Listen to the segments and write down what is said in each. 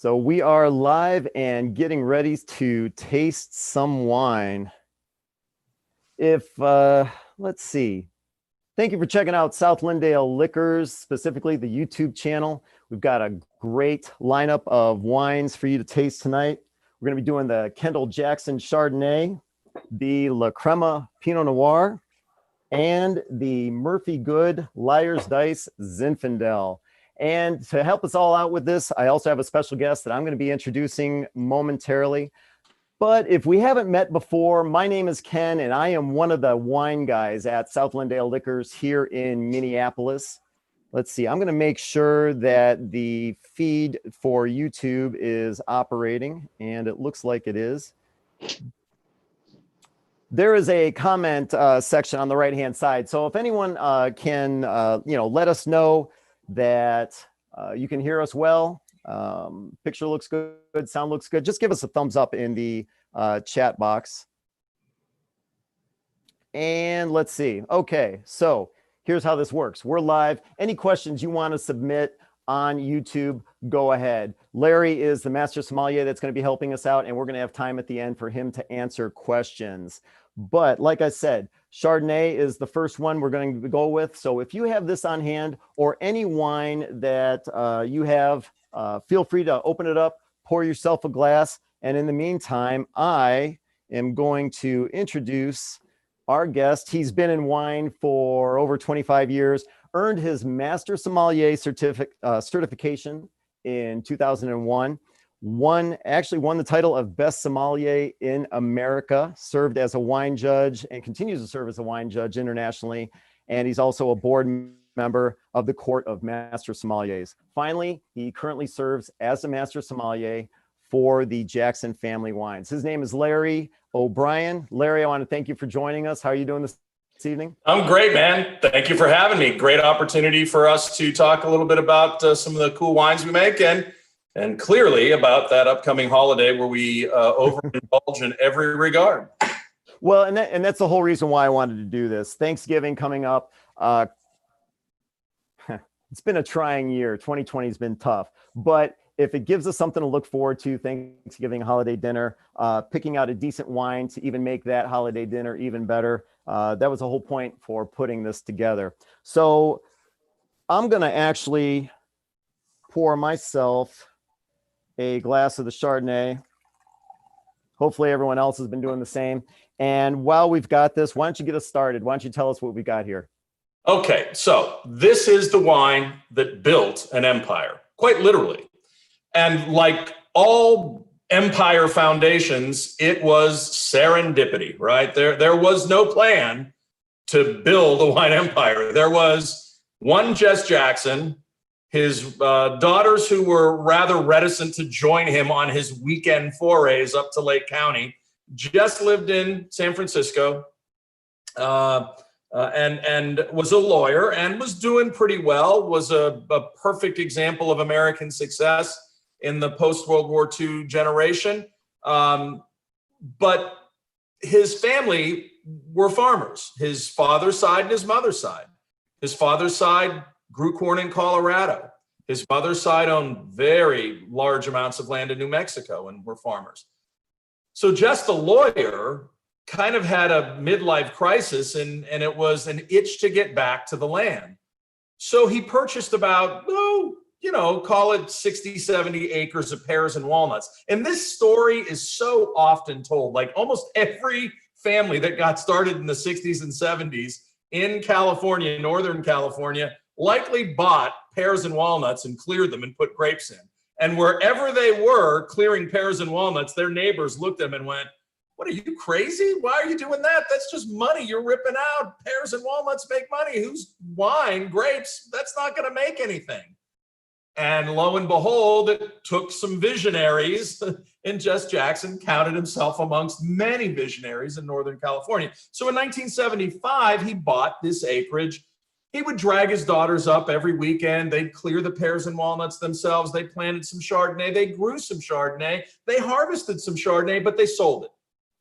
So we are live and getting ready to taste some wine. Let's see. Thank you for checking out South Lyndale Liquors, specifically the YouTube channel. We've got a great lineup of wines for you to taste tonight. We're going to be doing the Kendall-Jackson Chardonnay, the La Crema Pinot Noir, and the Murphy Goode Liar's Dice Zinfandel. And to help us all out with this, I also have a special guest that I'm going to be introducing momentarily. But if we haven't met before, my name is Ken, and I am one of the wine guys at South Lyndale Liquors here in Minneapolis. Let's see, I'm going to make sure that the feed for YouTube is operating, and it looks like it is. There is a comment section on the right-hand side. So if anyone can, let us know that you can hear us well, picture looks good, sound looks good, just give us a thumbs up in the chat box. And let's see. Okay, so here's how this works. We're live. Any questions you want to submit on YouTube, go ahead. Larry is the master sommelier that's going to be helping us out, and we're going to have time at the end for him to answer questions. But like I said, Chardonnay is the first one we're going to go with. So if you have this on hand or any wine that you have, feel free to open it up, pour yourself a glass. And in the meantime, I am going to introduce our guest. He's been in wine for over 25 years, earned his Master Sommelier certification in 2001. Actually won the title of Best Sommelier in America, served as a wine judge and continues to serve as a wine judge internationally. And he's also a board member of the Court of Master Sommeliers. Finally, he currently serves as a Master Sommelier for the Jackson family wines. His name is Larry Obrien. Larry, I want to thank you for joining us. How are you doing this evening? I'm great, man. Thank you for having me. Great opportunity for us to talk a little bit about some of the cool wines we make and clearly about that upcoming holiday where we overindulge in every regard. Well, and that's the whole reason why I wanted to do this. Thanksgiving coming up. It's been a trying year. 2020 has been tough, but if it gives us something to look forward to, Thanksgiving holiday dinner, picking out a decent wine to even make that holiday dinner even better. That was the whole point for putting this together. So I'm going to actually pour myself a glass of the Chardonnay. Hopefully everyone else has been doing the same. And while we've got this, why don't you get us started? Why don't you tell us what we got here? Okay, so this is the wine that built an empire, quite literally. And like all empire foundations, it was serendipity, right? There was no plan to build a wine empire. There was one Jess Jackson, his daughters who were rather reticent to join him on his weekend forays up to Lake County. Jess lived in San Francisco and was a lawyer and was doing pretty well, was a perfect example of American success in the post-World War II generation. But his family were farmers, his father's side and his mother's side. His father's side grew corn in Colorado. His mother's side owned very large amounts of land in New Mexico and were farmers. So Jess, the lawyer, kind of had a midlife crisis and it was an itch to get back to the land. So he purchased about, call it 60, 70 acres of pears and walnuts. And this story is so often told, like almost every family that got started in the 60s and 70s in California, Northern California, likely bought pears and walnuts and cleared them and put grapes in. And wherever they were clearing pears and walnuts, their neighbors looked at them and went, "What, are you crazy? Why are you doing that? That's just money you're ripping out. Pears and walnuts make money. Who's wine, grapes? That's not going to make anything." And lo and behold, it took some visionaries, and Jess Jackson counted himself amongst many visionaries in Northern California. So in 1975, he bought this acreage. He would drag his daughters up every weekend. They'd clear the pears and walnuts themselves. They planted some Chardonnay. They grew some Chardonnay. They harvested some Chardonnay, but they sold it.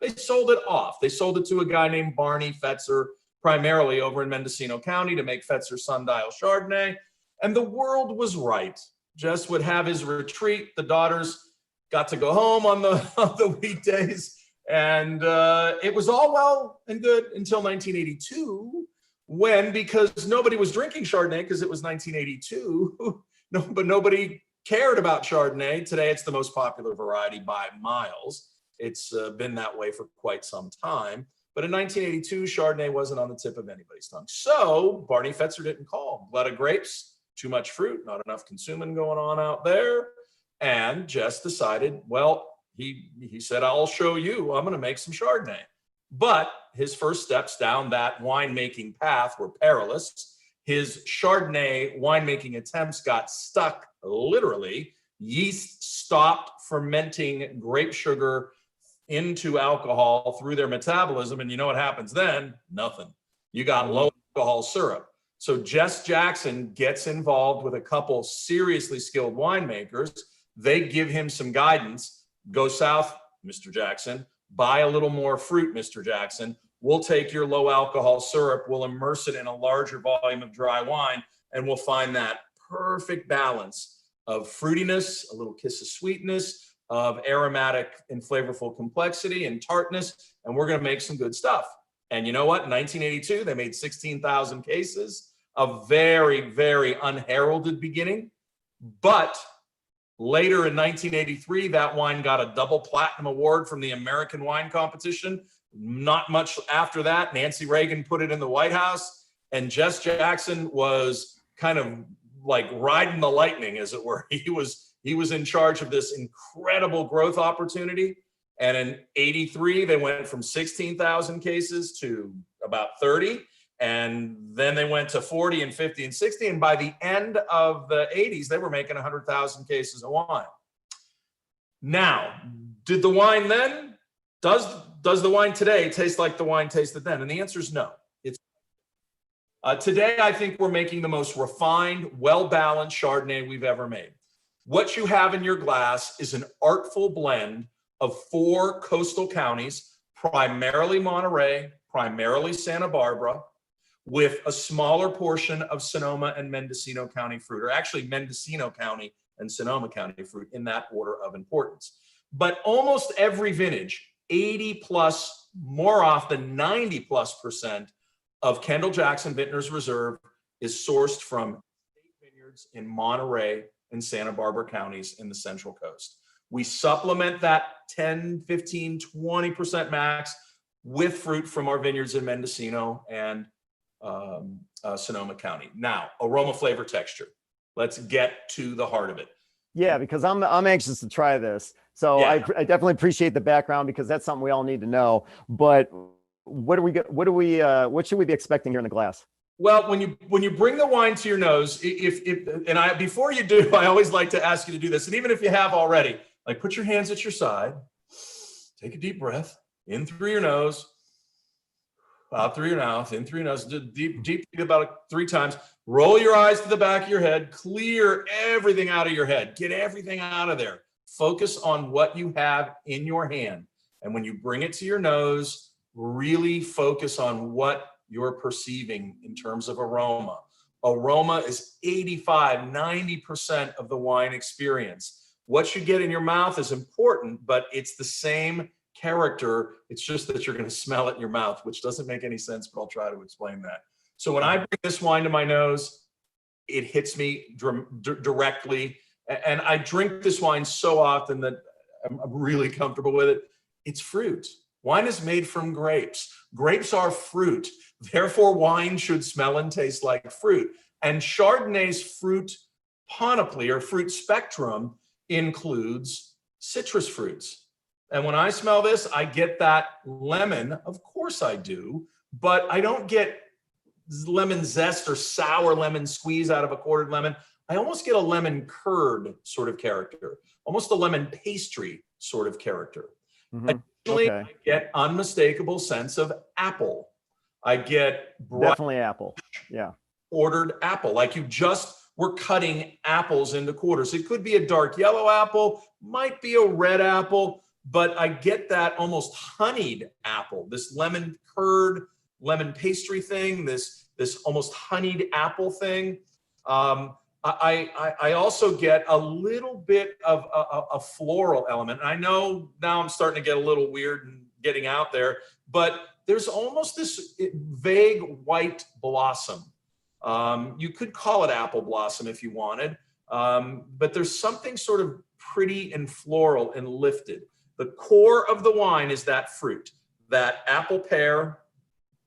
They sold it off. They sold it to a guy named Barney Fetzer, primarily over in Mendocino County, to make Fetzer Sundial Chardonnay. And the world was right. Jess would have his retreat. The daughters got to go home on the weekdays. And it was all well and good until 1982, when, because nobody was drinking Chardonnay because it was 1982, but nobody cared about Chardonnay. Today, it's the most popular variety by miles. It's been that way for quite some time. But in 1982, Chardonnay wasn't on the tip of anybody's tongue. So Barney Fetzer didn't call. Glut of grapes, too much fruit, not enough consuming going on out there. And Jess decided, well, he said, I'll show you. I'm going to make some Chardonnay. But his first steps down that winemaking path were perilous. His Chardonnay winemaking attempts got stuck, literally. Yeast stopped fermenting grape sugar into alcohol through their metabolism. And you know what happens then? Nothing. You got low alcohol syrup. So Jess Jackson gets involved with a couple seriously skilled winemakers. They give him some guidance. Go south, Mr. Jackson. Buy a little more fruit, Mr. Jackson. We'll take your low alcohol syrup. We'll immerse it in a larger volume of dry wine, and we'll find that perfect balance of fruitiness, a little kiss of sweetness, of aromatic and flavorful complexity and tartness, and we're going to make some good stuff. And you know what? In 1982, they made 16,000 cases, a very, very unheralded beginning. But later in 1983, that wine got a double platinum award from the American Wine Competition. Not much after that, Nancy Reagan put it in the White House, and Jess Jackson was kind of like riding the lightning, as it were. He was in charge of this incredible growth opportunity. And in 83, they went from 16,000 cases to about 30. And then they went to 40 and 50 and 60. And by the end of the 80s, they were making 100,000 cases of wine. Now, did the wine then, does the wine today taste like the wine tasted then? And the answer is no. It's today, I think we're making the most refined, well-balanced Chardonnay we've ever made. What you have in your glass is an artful blend of 4 coastal counties, primarily Monterey, primarily Santa Barbara, with a smaller portion of Sonoma and Mendocino County fruit, or actually Mendocino County and Sonoma County fruit in that order of importance. But almost every vintage, 80 plus, more often 90+% of Kendall-Jackson Vintner's Reserve is sourced from state vineyards in Monterey and Santa Barbara counties in the Central Coast. We supplement that 10, 15, 20% max with fruit from our vineyards in Mendocino and Sonoma County. Now, aroma, flavor, texture. Let's get to the heart of it. Yeah, because I'm anxious to try this. So yeah. I definitely appreciate the background, because that's something we all need to know. But what should we be expecting here in the glass? Well, when you bring the wine to your nose, before you do, I always like to ask you to do this. And even if you have already, like, put your hands at your side, take a deep breath in through your nose, out through your mouth, in through your nose, deep about 3 times. Roll your eyes to the back of your head, clear everything out of your head, get everything out of there. Focus on what you have in your hand. And when you bring it to your nose, really focus on what you're perceiving in terms of aroma. Aroma is 85–90% of the wine experience. What you get in your mouth is important, but it's the same character. It's just that you're going to smell it in your mouth, which doesn't make any sense, but I'll try to explain that. So when I bring this wine to my nose, it hits me directly. And I drink this wine so often that I'm really comfortable with it. It's fruit. Wine is made from grapes. Grapes are fruit. Therefore, wine should smell and taste like fruit. And Chardonnay's fruit panoply, or fruit spectrum, includes citrus fruits. And when I smell this, I get that lemon. Of course I do, but I don't get lemon zest or sour lemon squeeze out of a quartered lemon. I almost get a lemon curd sort of character, almost a lemon pastry sort of character. Mm-hmm. Additionally, I get unmistakable sense of apple. I get definitely apple. Yeah. Ordered apple, like you just were cutting apples into quarters. It could be a dark yellow apple, might be a red apple, but I get that almost honeyed apple, this lemon curd, lemon pastry thing, this almost honeyed apple thing. I also get a little bit of a floral element. And I know now I'm starting to get a little weird and getting out there, but there's almost this vague white blossom. You could call it apple blossom if you wanted, but there's something sort of pretty and floral and lifted. The core of the wine is that fruit, that apple pear,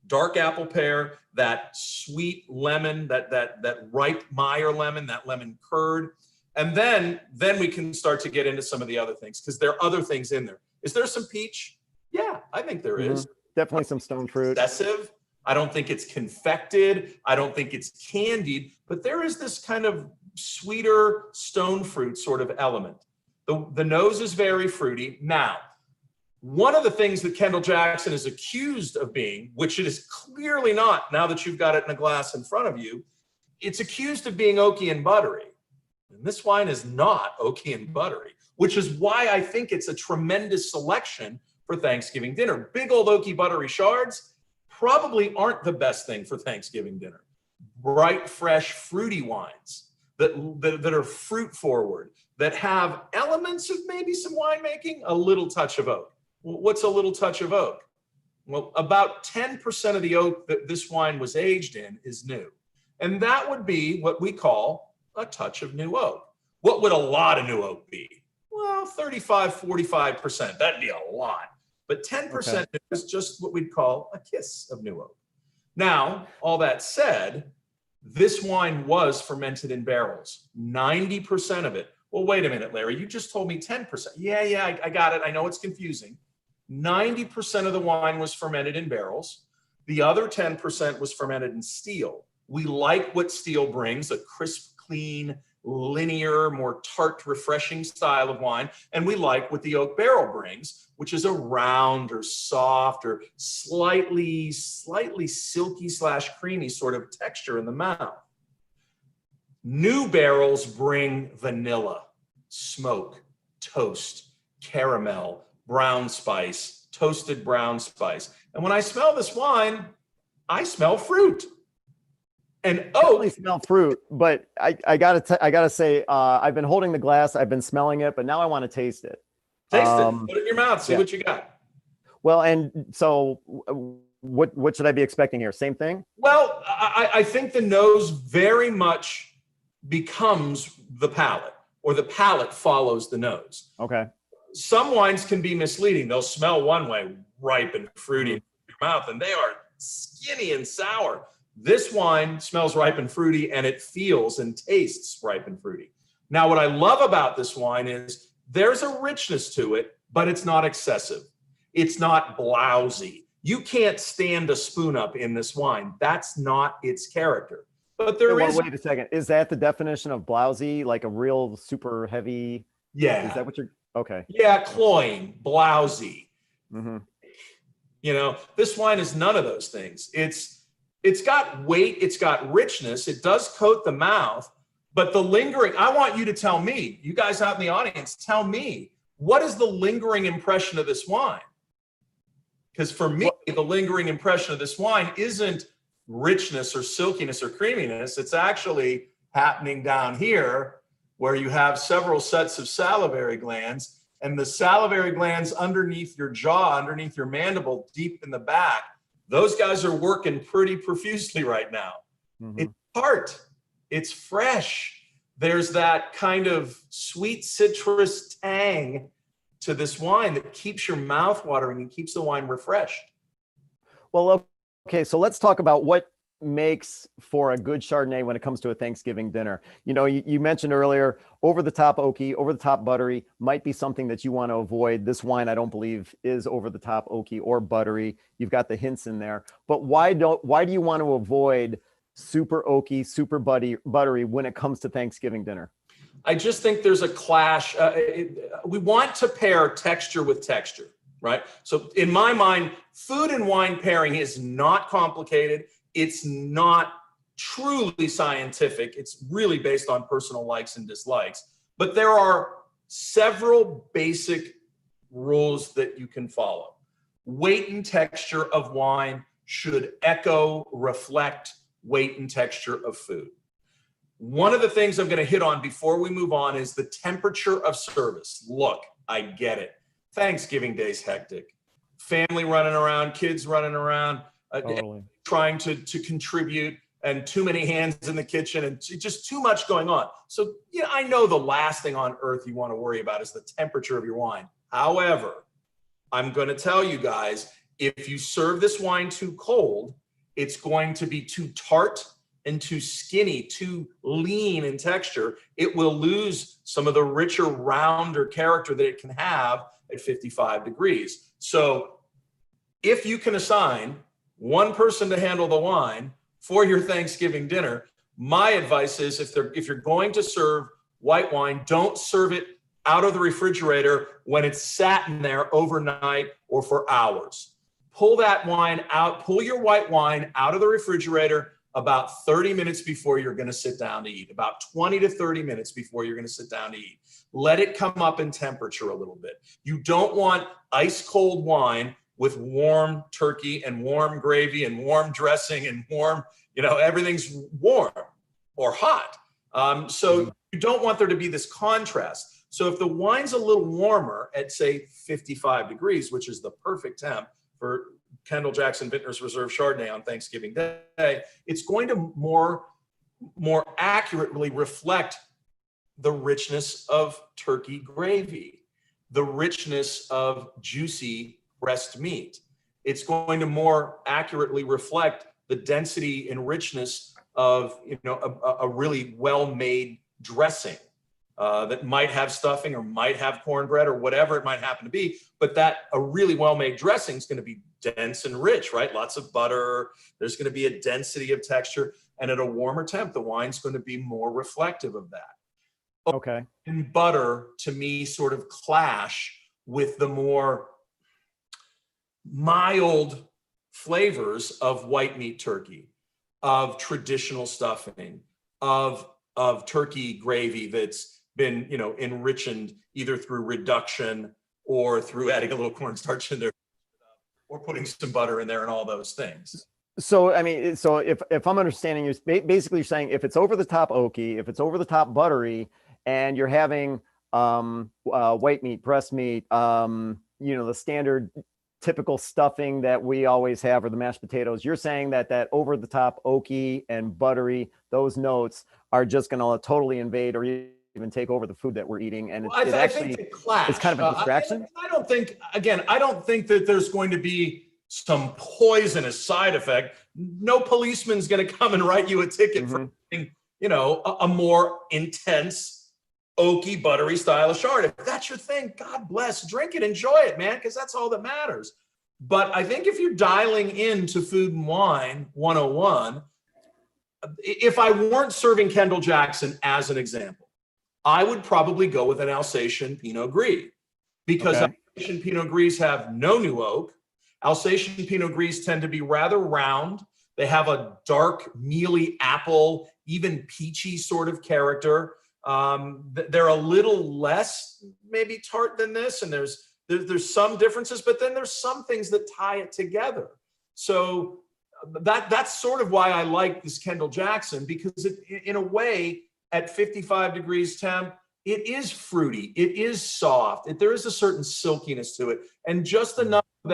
dark apple pear, that sweet lemon, that ripe Meyer lemon, that lemon curd. And then we can start to get into some of the other things, because there are other things in there. Is there some peach? Yeah, I think there is. Definitely some stone fruit. Excessive. I don't think it's confected. I don't think it's candied, but there is this kind of sweeter stone fruit sort of element. The nose is very fruity. Now, one of the things that Kendall-Jackson is accused of being, which it is clearly not now that you've got it in a glass in front of you, it's accused of being oaky and buttery. And this wine is not oaky and buttery, which is why I think it's a tremendous selection for Thanksgiving dinner. Big old oaky buttery shards probably aren't the best thing for Thanksgiving dinner. Bright, fresh, fruity wines that are fruit forward, that have elements of maybe some winemaking, a little touch of oak. Well, what's a little touch of oak? Well, about 10% of the oak that this wine was aged in is new. And that would be what we call a touch of new oak. What would a lot of new oak be? Well, 35, 45%. That'd be a lot. But 10% is just what we'd call a kiss of new oak. Now, all that said, this wine was fermented in barrels, 90% of it. Well, wait a minute, Larry, you just told me 10%. Yeah, I got it. I know it's confusing. 90% of the wine was fermented in barrels. The other 10% was fermented in steel. We like what steel brings, a crisp, clean, linear, more tart, refreshing style of wine. And we like what the oak barrel brings, which is a round or soft or slightly silky / creamy sort of texture in the mouth. New barrels bring vanilla, smoke, toast, caramel, brown spice, toasted brown spice. And when I smell this wine, I smell fruit. And I smell fruit, but I gotta say, I've been holding the glass, I've been smelling it, but now I want to taste it. Taste it, put it in your mouth, see what you got. Well, and so what should I be expecting here? Same thing? Well, I think the nose very much becomes the palate, or the palate follows the nose. Okay. Some wines can be misleading. They'll smell one way, ripe and fruity in your mouth, and they are skinny and sour. This wine smells ripe and fruity, and it feels and tastes ripe and fruity. Now, what I love about this wine is there's a richness to it, but it's not excessive. It's not blousy. You can't stand a spoon up in this wine. That's not its character. But there is. Wait a second. Is that the definition of blousy? Like a real super heavy? Yeah. Is that what you're? Okay. Yeah, cloying, blousy. Mm-hmm. You know, this wine is none of those things. It's got weight, it's got richness, it does coat the mouth, but the lingering, I want you to tell me, you guys out in the audience, tell me, what is the lingering impression of this wine? Because for me, the lingering impression of this wine isn't richness or silkiness or creaminess. It's actually happening down here where you have several sets of salivary glands, and the salivary glands underneath your jaw, underneath your mandible, deep in the back, those guys are working pretty profusely right now. Mm-hmm. It's tart. It's fresh. There's that kind of sweet citrus tang to this wine that keeps your mouth watering and keeps the wine refreshed. Well, okay, so let's talk about what makes for a good Chardonnay when it comes to a Thanksgiving dinner. You know, you mentioned earlier, over the top oaky, over the top buttery might be something that you want to avoid. This wine, I don't believe, is over the top oaky or buttery. You've got the hints in there, but why do you want to avoid super oaky, super buttery when it comes to Thanksgiving dinner? I just think there's a clash. We want to pair texture with texture, right? So in my mind, food and wine pairing is not complicated. It's not truly scientific. It's really based on personal likes and dislikes. But there are several basic rules that you can follow. Weight and texture of wine should echo, reflect weight and texture of food. One of the things I'm going to hit on before we move on is the temperature of service. Look, I get it. Thanksgiving Day's hectic. Family running around, kids running around, Totally. trying to contribute, and too many hands in the kitchen, and just too much going on. So, yeah, I know the last thing on earth you want to worry about is the temperature of your wine. However, I'm going to tell you guys, if you serve this wine too cold, it's going to be too tart and too skinny, too lean in texture. It will lose some of the richer, rounder character that it can have at 55 degrees. So if you can assign one person to handle the wine for your Thanksgiving dinner, my advice is if you're going to serve white wine, don't serve it out of the refrigerator when it's sat in there overnight or for hours. Pull that wine out, pull your white wine out of the refrigerator about 30 minutes before you're going to sit down to eat, about 20 to 30 minutes before you're going to sit down to eat. Let it come up in temperature a little bit. You don't want ice cold wine with warm turkey and warm gravy and warm dressing and warm, everything's warm or hot. So you don't want there to be this contrast. So if the wine's a little warmer at, say, 55 degrees, which is the perfect temp for Kendall-Jackson Vintner's Reserve Chardonnay on Thanksgiving Day, it's going to more accurately reflect the richness of turkey gravy, the richness of juicy breast meat. It's going to more accurately reflect the density and richness of a really well-made dressing that might have stuffing or might have cornbread or whatever it might happen to be, but that a really well-made dressing is going to be dense and rich, right? Lots of butter. There's going to be a density of texture, and at a warmer temp, the wine's going to be more reflective of that. Okay. And butter, to me, sort of clash with the more mild flavors of white meat turkey, of traditional stuffing, of turkey gravy that's been, enriched either through reduction or through adding a little cornstarch in there, or putting some butter in there, and all those things. So, I mean, so if I'm understanding you, basically you're saying if it's over the top oaky, if it's over the top buttery, and you're having white meat, breast meat, the standard typical stuffing that we always have, or the mashed potatoes, you're saying that over the top oaky and buttery, those notes are just going to totally invade or even take over the food that we're eating, and I think they clash. It's kind of a distraction. I don't think that there's going to be some poisonous side effect. No policeman's going to come and write you a ticket for a more intense oaky buttery style of chard. If that's your thing, God bless, drink it, enjoy it, man, because that's all that matters. But I think if you're dialing into Food and Wine 101, if I weren't serving Kendall-Jackson as an example, I would probably go with an Alsatian Pinot Gris, because Alsatian Pinot Gris have no new oak. Alsatian Pinot Gris tend to be rather round. They have a dark, mealy apple, even peachy sort of character. They're a little less maybe tart than this, and there's some differences, but then there's some things that tie it together. So that's sort of why I like this Kendall-Jackson, because it, in a way, at 55 degrees temp, it is fruity, it is soft, there is a certain silkiness to it, and just enough of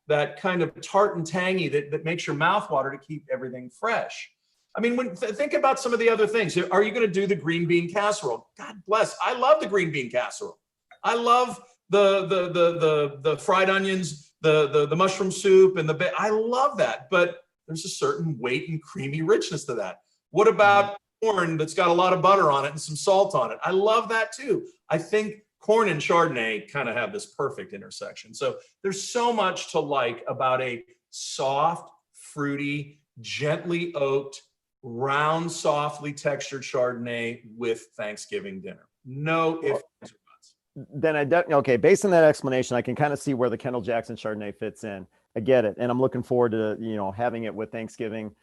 that kind of tart and tangy that makes your mouth water to keep everything fresh. I mean, think about some of the other things. Are you going to do the green bean casserole? God bless. I love the green bean casserole. I love the fried onions, the mushroom soup, and I love that. But there's a certain weight and creamy richness to that. What about corn that's got a lot of butter on it and some salt on it? I love that too. I think corn and Chardonnay kind of have this perfect intersection. So there's so much to like about a soft, fruity, gently oaked, round, softly textured Chardonnay with Thanksgiving dinner. No ifs, ands, or buts. Then based on that explanation, I can kind of see where the Kendall-Jackson Chardonnay fits in. I get it. And I'm looking forward to, having it with Thanksgiving,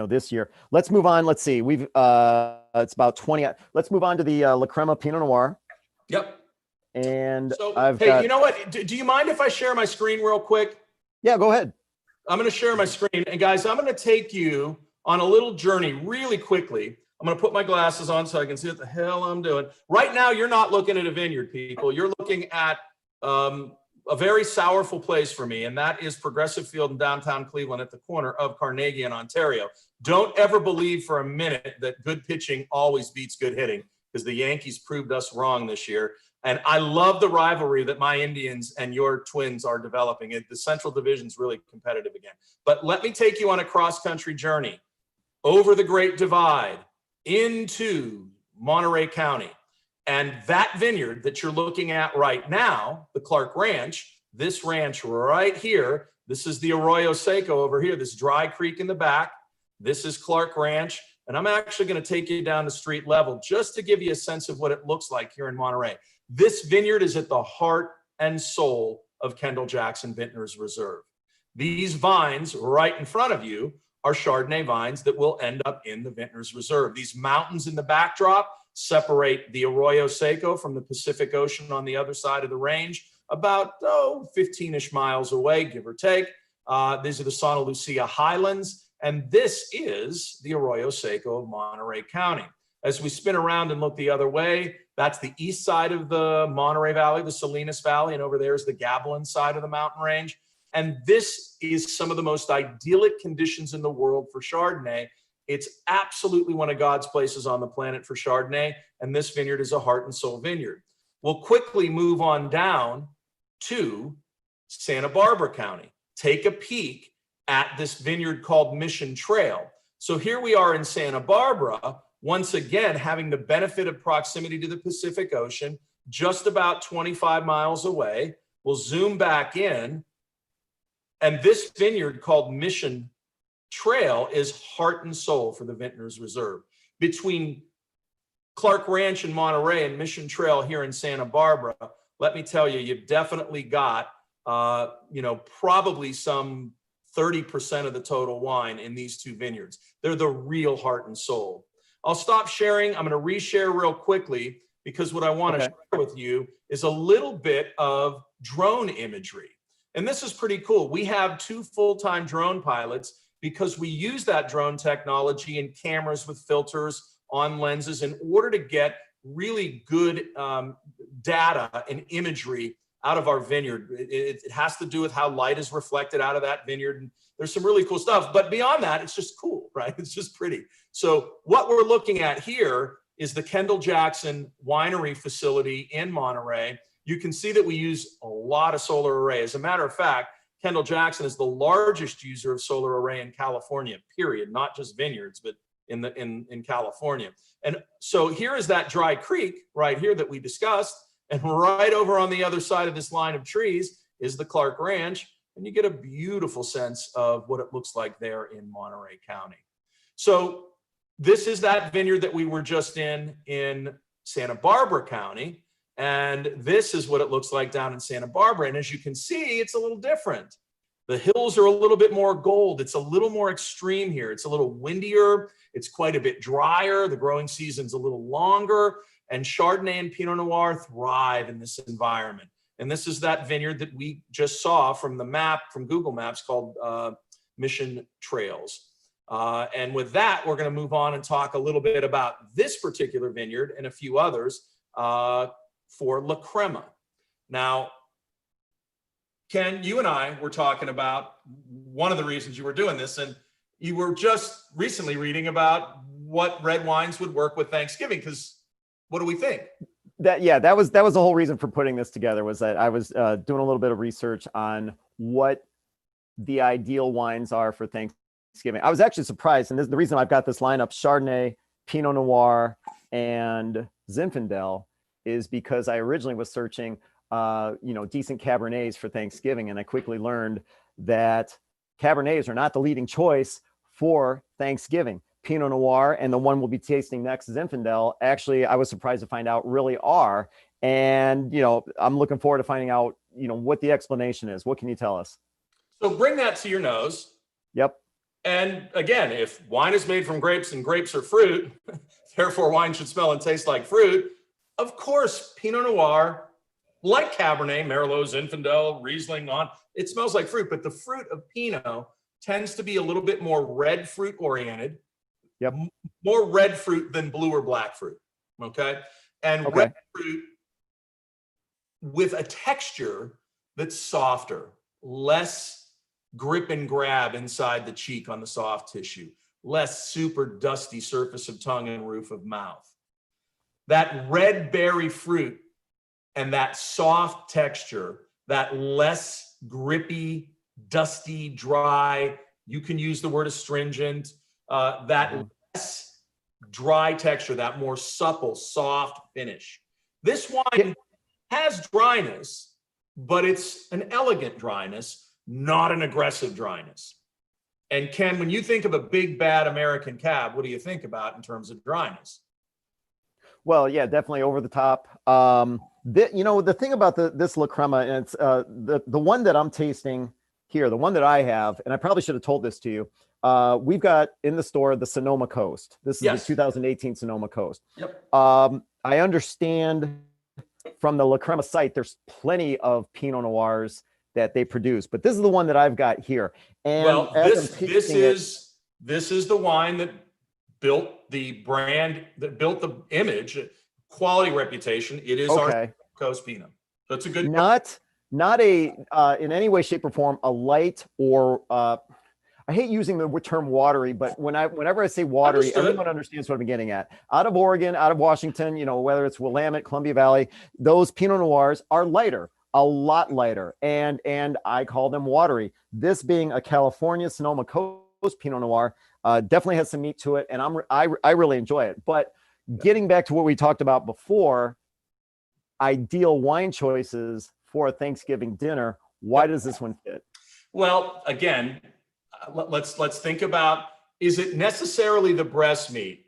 this year. Let's move on. Let's see. We've, it's about 20. Let's move on to the La Crema Pinot Noir. Yep. And so, you know what? Do you mind if I share my screen real quick? Yeah, go ahead. I'm going to share my screen. And guys, I'm going to take you on a little journey really quickly I'm going to put my glasses on so I can see what the hell I'm doing. Right now, you're not looking at a vineyard, people. You're looking at a very sorrowful place for me, and that is Progressive Field in downtown Cleveland at the corner of Carnegie and Ontario. Don't ever believe for a minute that good pitching always beats good hitting, because the Yankees proved us wrong this year. And I love the rivalry that my Indians and your Twins are developing. The Central Division is really competitive again. But let me take you on a cross-country journey over the Great Divide into Monterey County. And that vineyard that you're looking at right now, the Clark Ranch, this ranch right here, this is the Arroyo Seco over here, this dry creek in the back. This is Clark Ranch. And I'm actually going to take you down to street level just to give you a sense of what it looks like here in Monterey. This vineyard is at the heart and soul of Kendall-Jackson Vintner's Reserve. These vines right in front of you are Chardonnay vines that will end up in the Vintner's Reserve. These mountains in the backdrop separate the Arroyo Seco from the Pacific Ocean on the other side of the range, about 15-ish miles away, give or take. These are the Santa Lucia Highlands, and this is the Arroyo Seco of Monterey County. As we spin around and look the other way, that's the east side of the Monterey Valley, the Salinas Valley, and over there is the Gavilan side of the mountain range. And this is some of the most idyllic conditions in the world for Chardonnay. It's absolutely one of God's places on the planet for Chardonnay, and this vineyard is a heart and soul vineyard. We'll quickly move on down to Santa Barbara County. Take a peek at this vineyard called Mission Trail. So here we are in Santa Barbara, once again, having the benefit of proximity to the Pacific Ocean, just about 25 miles away. We'll zoom back in, and this vineyard called Mission Trail is heart and soul for the Vintner's Reserve. Between Clark Ranch in Monterey and Mission Trail here in Santa Barbara, let me tell you, you've definitely got, probably some 30% of the total wine in these two vineyards. They're the real heart and soul. I'll stop sharing. I'm going to reshare real quickly, because what I want to share with you is a little bit of drone imagery. And this is pretty cool. We have 2 full-time drone pilots because we use that drone technology and cameras with filters on lenses in order to get really good data and imagery out of our vineyard. It has to do with how light is reflected out of that vineyard. And there's some really cool stuff. But beyond that, it's just cool, right? It's just pretty. So what we're looking at here is the Kendall-Jackson winery facility in Monterey. You can see that we use a lot of solar array. As a matter of fact, Kendall-Jackson is the largest user of solar array in California, period, not just vineyards, but in California. And so here is that dry creek right here that we discussed. And right over on the other side of this line of trees is the Clark Ranch. And you get a beautiful sense of what it looks like there in Monterey County. So this is that vineyard that we were just in Santa Barbara County. And this is what it looks like down in Santa Barbara. And as you can see, it's a little different. The hills are a little bit more gold. It's a little more extreme here. It's a little windier. It's quite a bit drier. The growing season's a little longer. And Chardonnay and Pinot Noir thrive in this environment. And this is that vineyard that we just saw from the map, from Google Maps, called Mission Trails. And with that, we're going to move on and talk a little bit about this particular vineyard and a few others for La Crema. Now, Ken, you and I were talking about one of the reasons you were doing this, and you were just recently reading about what red wines would work with Thanksgiving, because what do we think? That was the whole reason for putting this together, was that I was doing a little bit of research on what the ideal wines are for Thanksgiving. I was actually surprised, and this is the reason I've got this lineup: Chardonnay, Pinot Noir, and Zinfandel, is because I originally was searching decent Cabernets for Thanksgiving, and I quickly learned that Cabernets are not the leading choice for Thanksgiving. Pinot Noir and the one we'll be tasting next, Zinfandel, actually, I was surprised to find out really are. And, I'm looking forward to finding out, what the explanation is. What can you tell us? So bring that to your nose. Yep. And again, if wine is made from grapes and grapes are fruit, therefore wine should smell and taste like fruit. Of course, Pinot Noir, like Cabernet, Merlot, Zinfandel, Riesling, it smells like fruit, but the fruit of Pinot tends to be a little bit more red fruit oriented. Yep. More red fruit than blue or black fruit. Okay. And Okay. red fruit with a texture that's softer, less grip and grab inside the cheek on the soft tissue, less super dusty surface of tongue and roof of mouth. That red berry fruit and that soft texture, that less grippy, dusty, dry, you can use the word astringent, that less dry texture, that more supple, soft finish. This wine has dryness, but it's an elegant dryness, not an aggressive dryness. And Ken, when you think of a big, bad American cab, what do you think about in terms of dryness? Well, yeah, definitely over the top. The thing about this La Crema, and it's the one that I'm tasting here, the one that I have, and I probably should have told this to you. We've got in the store the Sonoma Coast. This is the 2018 Sonoma Coast. Yep. I understand from the La Crema site, there's plenty of Pinot Noirs that they produce, but this is the one that I've got here. And well, this is the wine that built the brand, that built the image, quality reputation. It is our Coast Pinot. So it's a good, not a in any way, shape, or form a light or I hate using the term watery, but whenever I say watery, everyone understands what I'm getting at. Out of Oregon, out of Washington, whether it's Willamette, Columbia Valley, those Pinot Noirs are lighter, a lot lighter, and I call them watery. This being a California Sonoma Coast Pinot Noir, definitely has some meat to it, and I really enjoy it. But getting back to what we talked about before, ideal wine choices for a Thanksgiving dinner. Why does this one fit? Well, again, let's think about, is it necessarily the breast meat?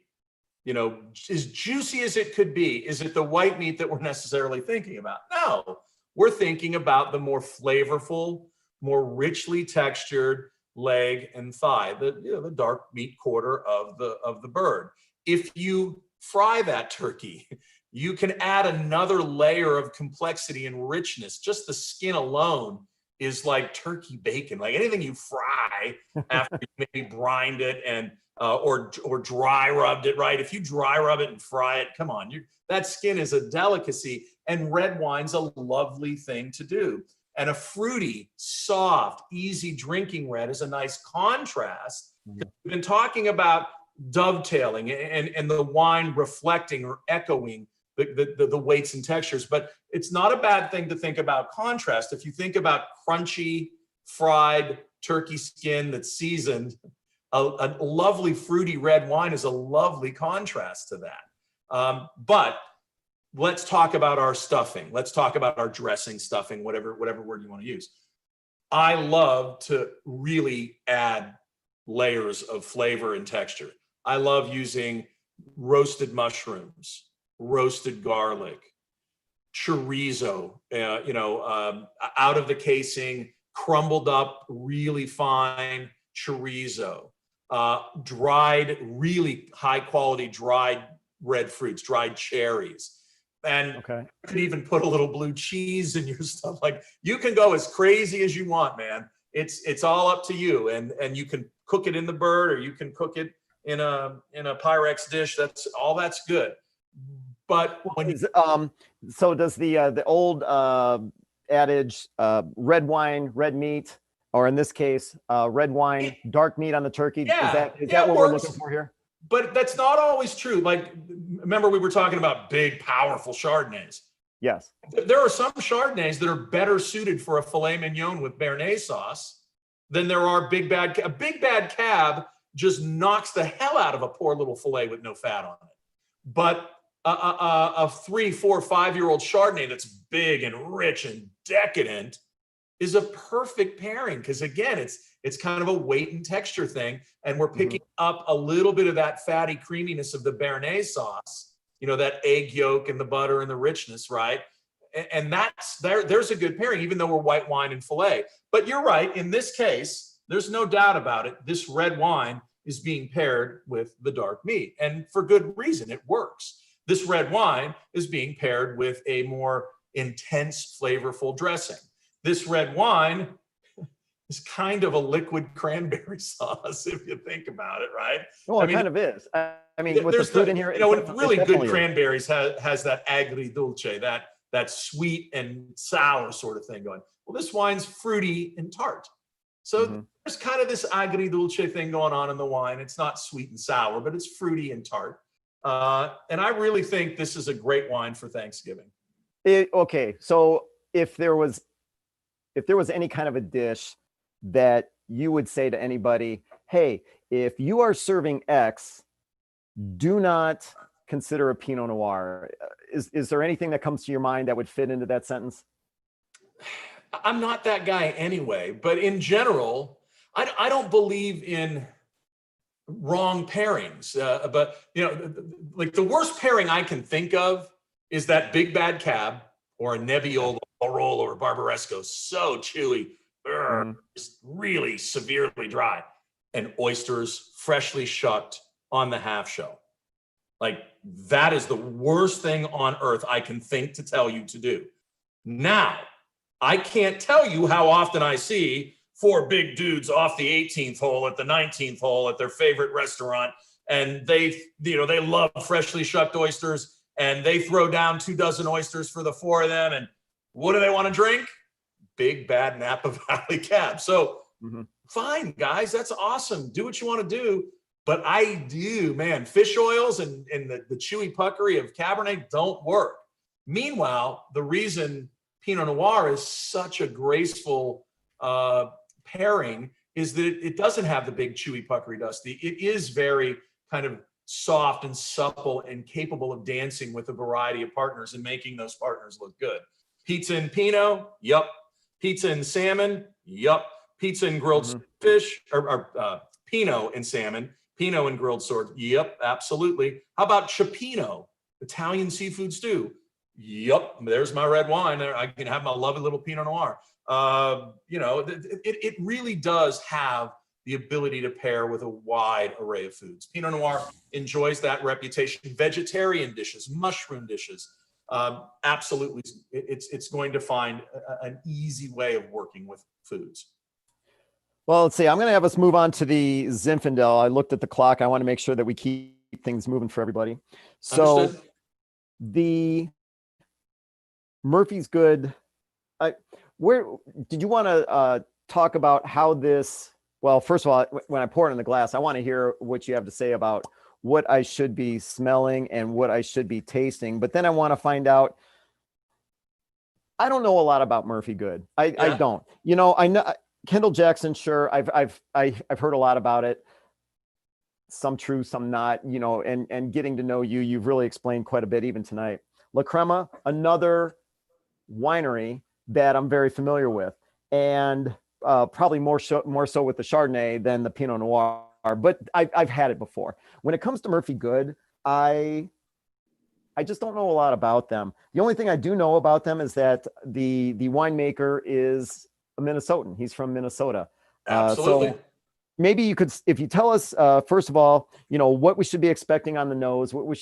As juicy as it could be, is it the white meat that we're necessarily thinking about? No, we're thinking about the more flavorful, more richly textured leg and thigh, the dark meat quarter of the bird. If you fry that turkey, you can add another layer of complexity and richness. Just the skin alone is like turkey bacon, like anything you fry after you maybe brined it and or dry rubbed it, right? If you dry rub it and fry it, come on, that skin is a delicacy, and red wine's a lovely thing to do. And a fruity, soft, easy drinking red is a nice contrast. We've been talking about dovetailing and the wine reflecting or echoing the weights and textures, but it's not a bad thing to think about contrast. If you think about crunchy, fried turkey skin that's seasoned, a lovely fruity red wine is a lovely contrast to that. But let's talk about our stuffing. Let's talk about our dressing, stuffing, whatever word you want to use. I love to really add layers of flavor and texture. I love using roasted mushrooms, roasted garlic, chorizo, out of the casing, crumbled up, really fine chorizo, dried, really high quality dried red fruits, dried cherries. And you could even put a little blue cheese in your stuff. Like, you can go as crazy as you want, man. It's all up to you. And you can cook it in the bird, or you can cook it in a Pyrex dish. That's good. But when so does the old adage, red wine, red meat, or in this case, red wine, dark meat on the turkey? Is that what we're looking for here? But that's not always true. Like, remember we were talking about big, powerful Chardonnays. Yes. There are some Chardonnays that are better suited for a filet mignon with Béarnaise sauce than there are big bad. A big bad cab just knocks the hell out of a poor little filet with no fat on it. But a 3, 4, 5-year-old Chardonnay that's big and rich and decadent is a perfect pairing, because again, it's kind of a weight and texture thing, and we're picking up a little bit of that fatty creaminess of the Béarnaise sauce, that egg yolk and the butter and the richness, right? And there's a good pairing, even though we're white wine and filet. But you're right, in this case, there's no doubt about it. This red wine is being paired with the dark meat, and for good reason. It works. This red wine is being paired with a more intense, flavorful dressing. This red wine is kind of a liquid cranberry sauce, if you think about it, right? Well, I it mean, kind of is. I mean, with the there's fruit in here, you know, it really good definitely is. cranberries has that agridulce, that sweet and sour sort of thing going. Well, this wine's fruity and tart. So there's kind of this agridulce thing going on in the wine. It's not sweet and sour, but it's fruity and tart. And I really think this is a great wine for Thanksgiving. Okay, so if there was any kind of a dish that you would say to anybody, hey, if you are serving X, do not consider a Pinot Noir. Is there anything that comes to your mind that would fit into that sentence? I'm not that guy anyway, but in general, I don't believe in wrong pairings. But you know, like the worst pairing I can think of is that big bad cab or a Nebbiolo, Barolo, or Barbaresco, so chewy, just really severely dry, and oysters freshly shucked on the half shell. Like that is the worst thing on earth I can think to tell you to do. Now, I can't tell you how often I see four big dudes off the 18th hole at the 19th hole at their favorite restaurant, and they love freshly shucked oysters, and they throw down 24 oysters for the four of them. And what do they want to drink? Big bad Napa Valley cab. So fine, guys, that's awesome. Do what you want to do. But I do, man, fish oils and the chewy puckery of Cabernet don't work. Meanwhile, the reason Pinot Noir is such a graceful pairing is that it doesn't have the big chewy puckery dusty. It is very kind of soft and supple and capable of dancing with a variety of partners and making those partners look good. Pizza and Pinot, yup. Pizza and salmon, yup. Pizza and grilled fish, or Pinot and salmon. Pinot and grilled sword, yep, absolutely. How about Cioppino, Italian seafood stew? Yep, there's my red wine. I can have my lovely little Pinot Noir. You know, it really does have the ability to pair with a wide array of foods. Pinot Noir enjoys that reputation. Vegetarian dishes, mushroom dishes, absolutely. It's going to find an easy way of working with foods. Well, let's see. I'm going to have us move on to the Zinfandel. I looked at the clock. I want to make sure that we keep things moving for everybody. So Understood. the Murphy's Good. Where did you want to talk about how this? Well, first of all, when I pour it in the glass, I want to hear what you have to say about what I should be smelling and what I should be tasting. But then I want to find out. I don't know a lot about Murphy Good. I don't. You know, I know. Kendall-Jackson, sure. I've heard a lot about it. Some true, some not, you know, and getting to know you, you've really explained quite a bit even tonight. La Crema, another winery that I'm very familiar with, and probably more so with the Chardonnay than the Pinot Noir, but I've had it before. When it comes to Murphy Good, I just don't know a lot about them. The only thing I do know about them is that the winemaker is a Minnesotan. He's from Minnesota. Absolutely. So maybe you could, if you tell us, first of all, you know, what we should be expecting on the nose, what we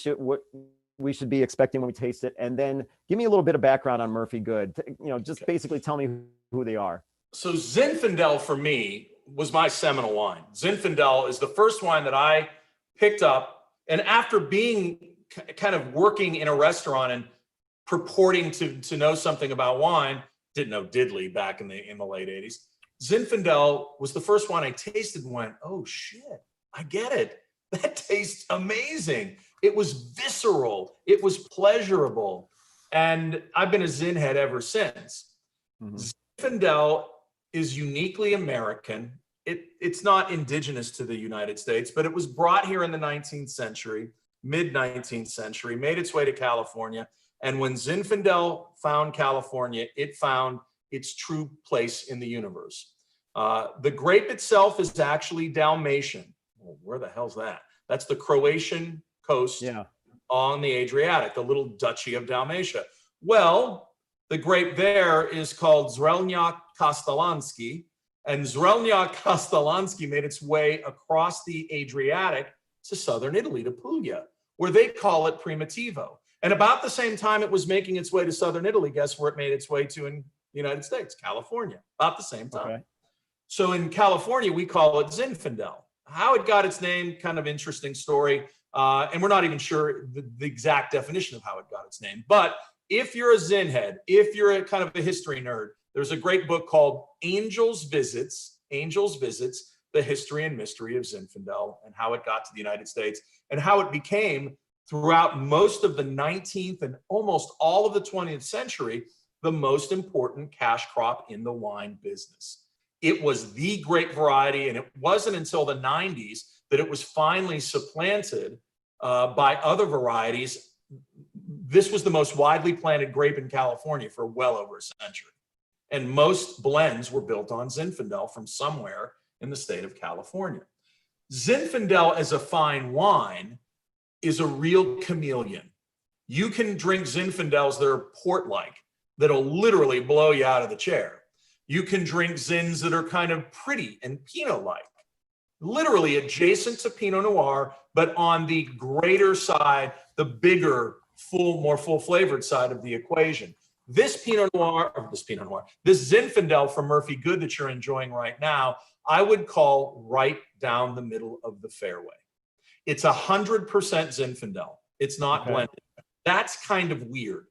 should be expecting when we taste it, and then give me a little bit of background on Murphy Good. You know, just basically tell me who they are. So Zinfandel for me was my seminal wine. Zinfandel is the first wine that I picked up, and after being kind of working in a restaurant and purporting to know something about wine, didn't know diddly back in the late 80s. Zinfandel was the first wine I tasted and went, oh shit, I get it. That tastes amazing. It was visceral. It was pleasurable. And I've been a Zin head ever since. Zinfandel is uniquely American. It's not indigenous to the United States, but it was brought here in the 19th century, mid-19th century, made its way to California. And when Zinfandel found California, it found its true place in the universe. The grape itself is actually Dalmatian. Well, where the hell's that? That's the Croatian coast on the Adriatic, the little duchy of Dalmatia. Well, the grape there is called Zrelnjak Kastelanski, and Zrelnjak Kastelanski made its way across the Adriatic to southern Italy, to Puglia, where they call it Primitivo. And about the same time it was making its way to southern Italy, guess where it made its way to in the United States? California, about the same time. Okay. So in California, we call it Zinfandel. How it got its name, kind of interesting story. And we're not even sure the exact definition of how it got its name. But if you're a Zin head, if you're a kind of a history nerd, there's a great book called Angels Visits, The History and Mystery of Zinfandel, and how it got to the United States and how it became, throughout most of the 19th and almost all of the 20th century, the most important cash crop in the wine business. It was the grape variety, and it wasn't until the 90s that it was finally supplanted by other varieties. This was the most widely planted grape in California for well over a century. And most blends were built on Zinfandel from somewhere in the state of California. Zinfandel as a fine wine is a real chameleon. You can drink Zinfandels that are port-like, that'll literally blow you out of the chair. You can drink Zins that are kind of pretty and Pinot-like, literally adjacent to Pinot Noir, but on the greater side, the bigger, more full-flavored side of the equation. This Zinfandel from Murphy Goode that you're enjoying right now, I would call right down the middle of the fairway. It's 100% Zinfandel. It's not blended. That's kind of weird.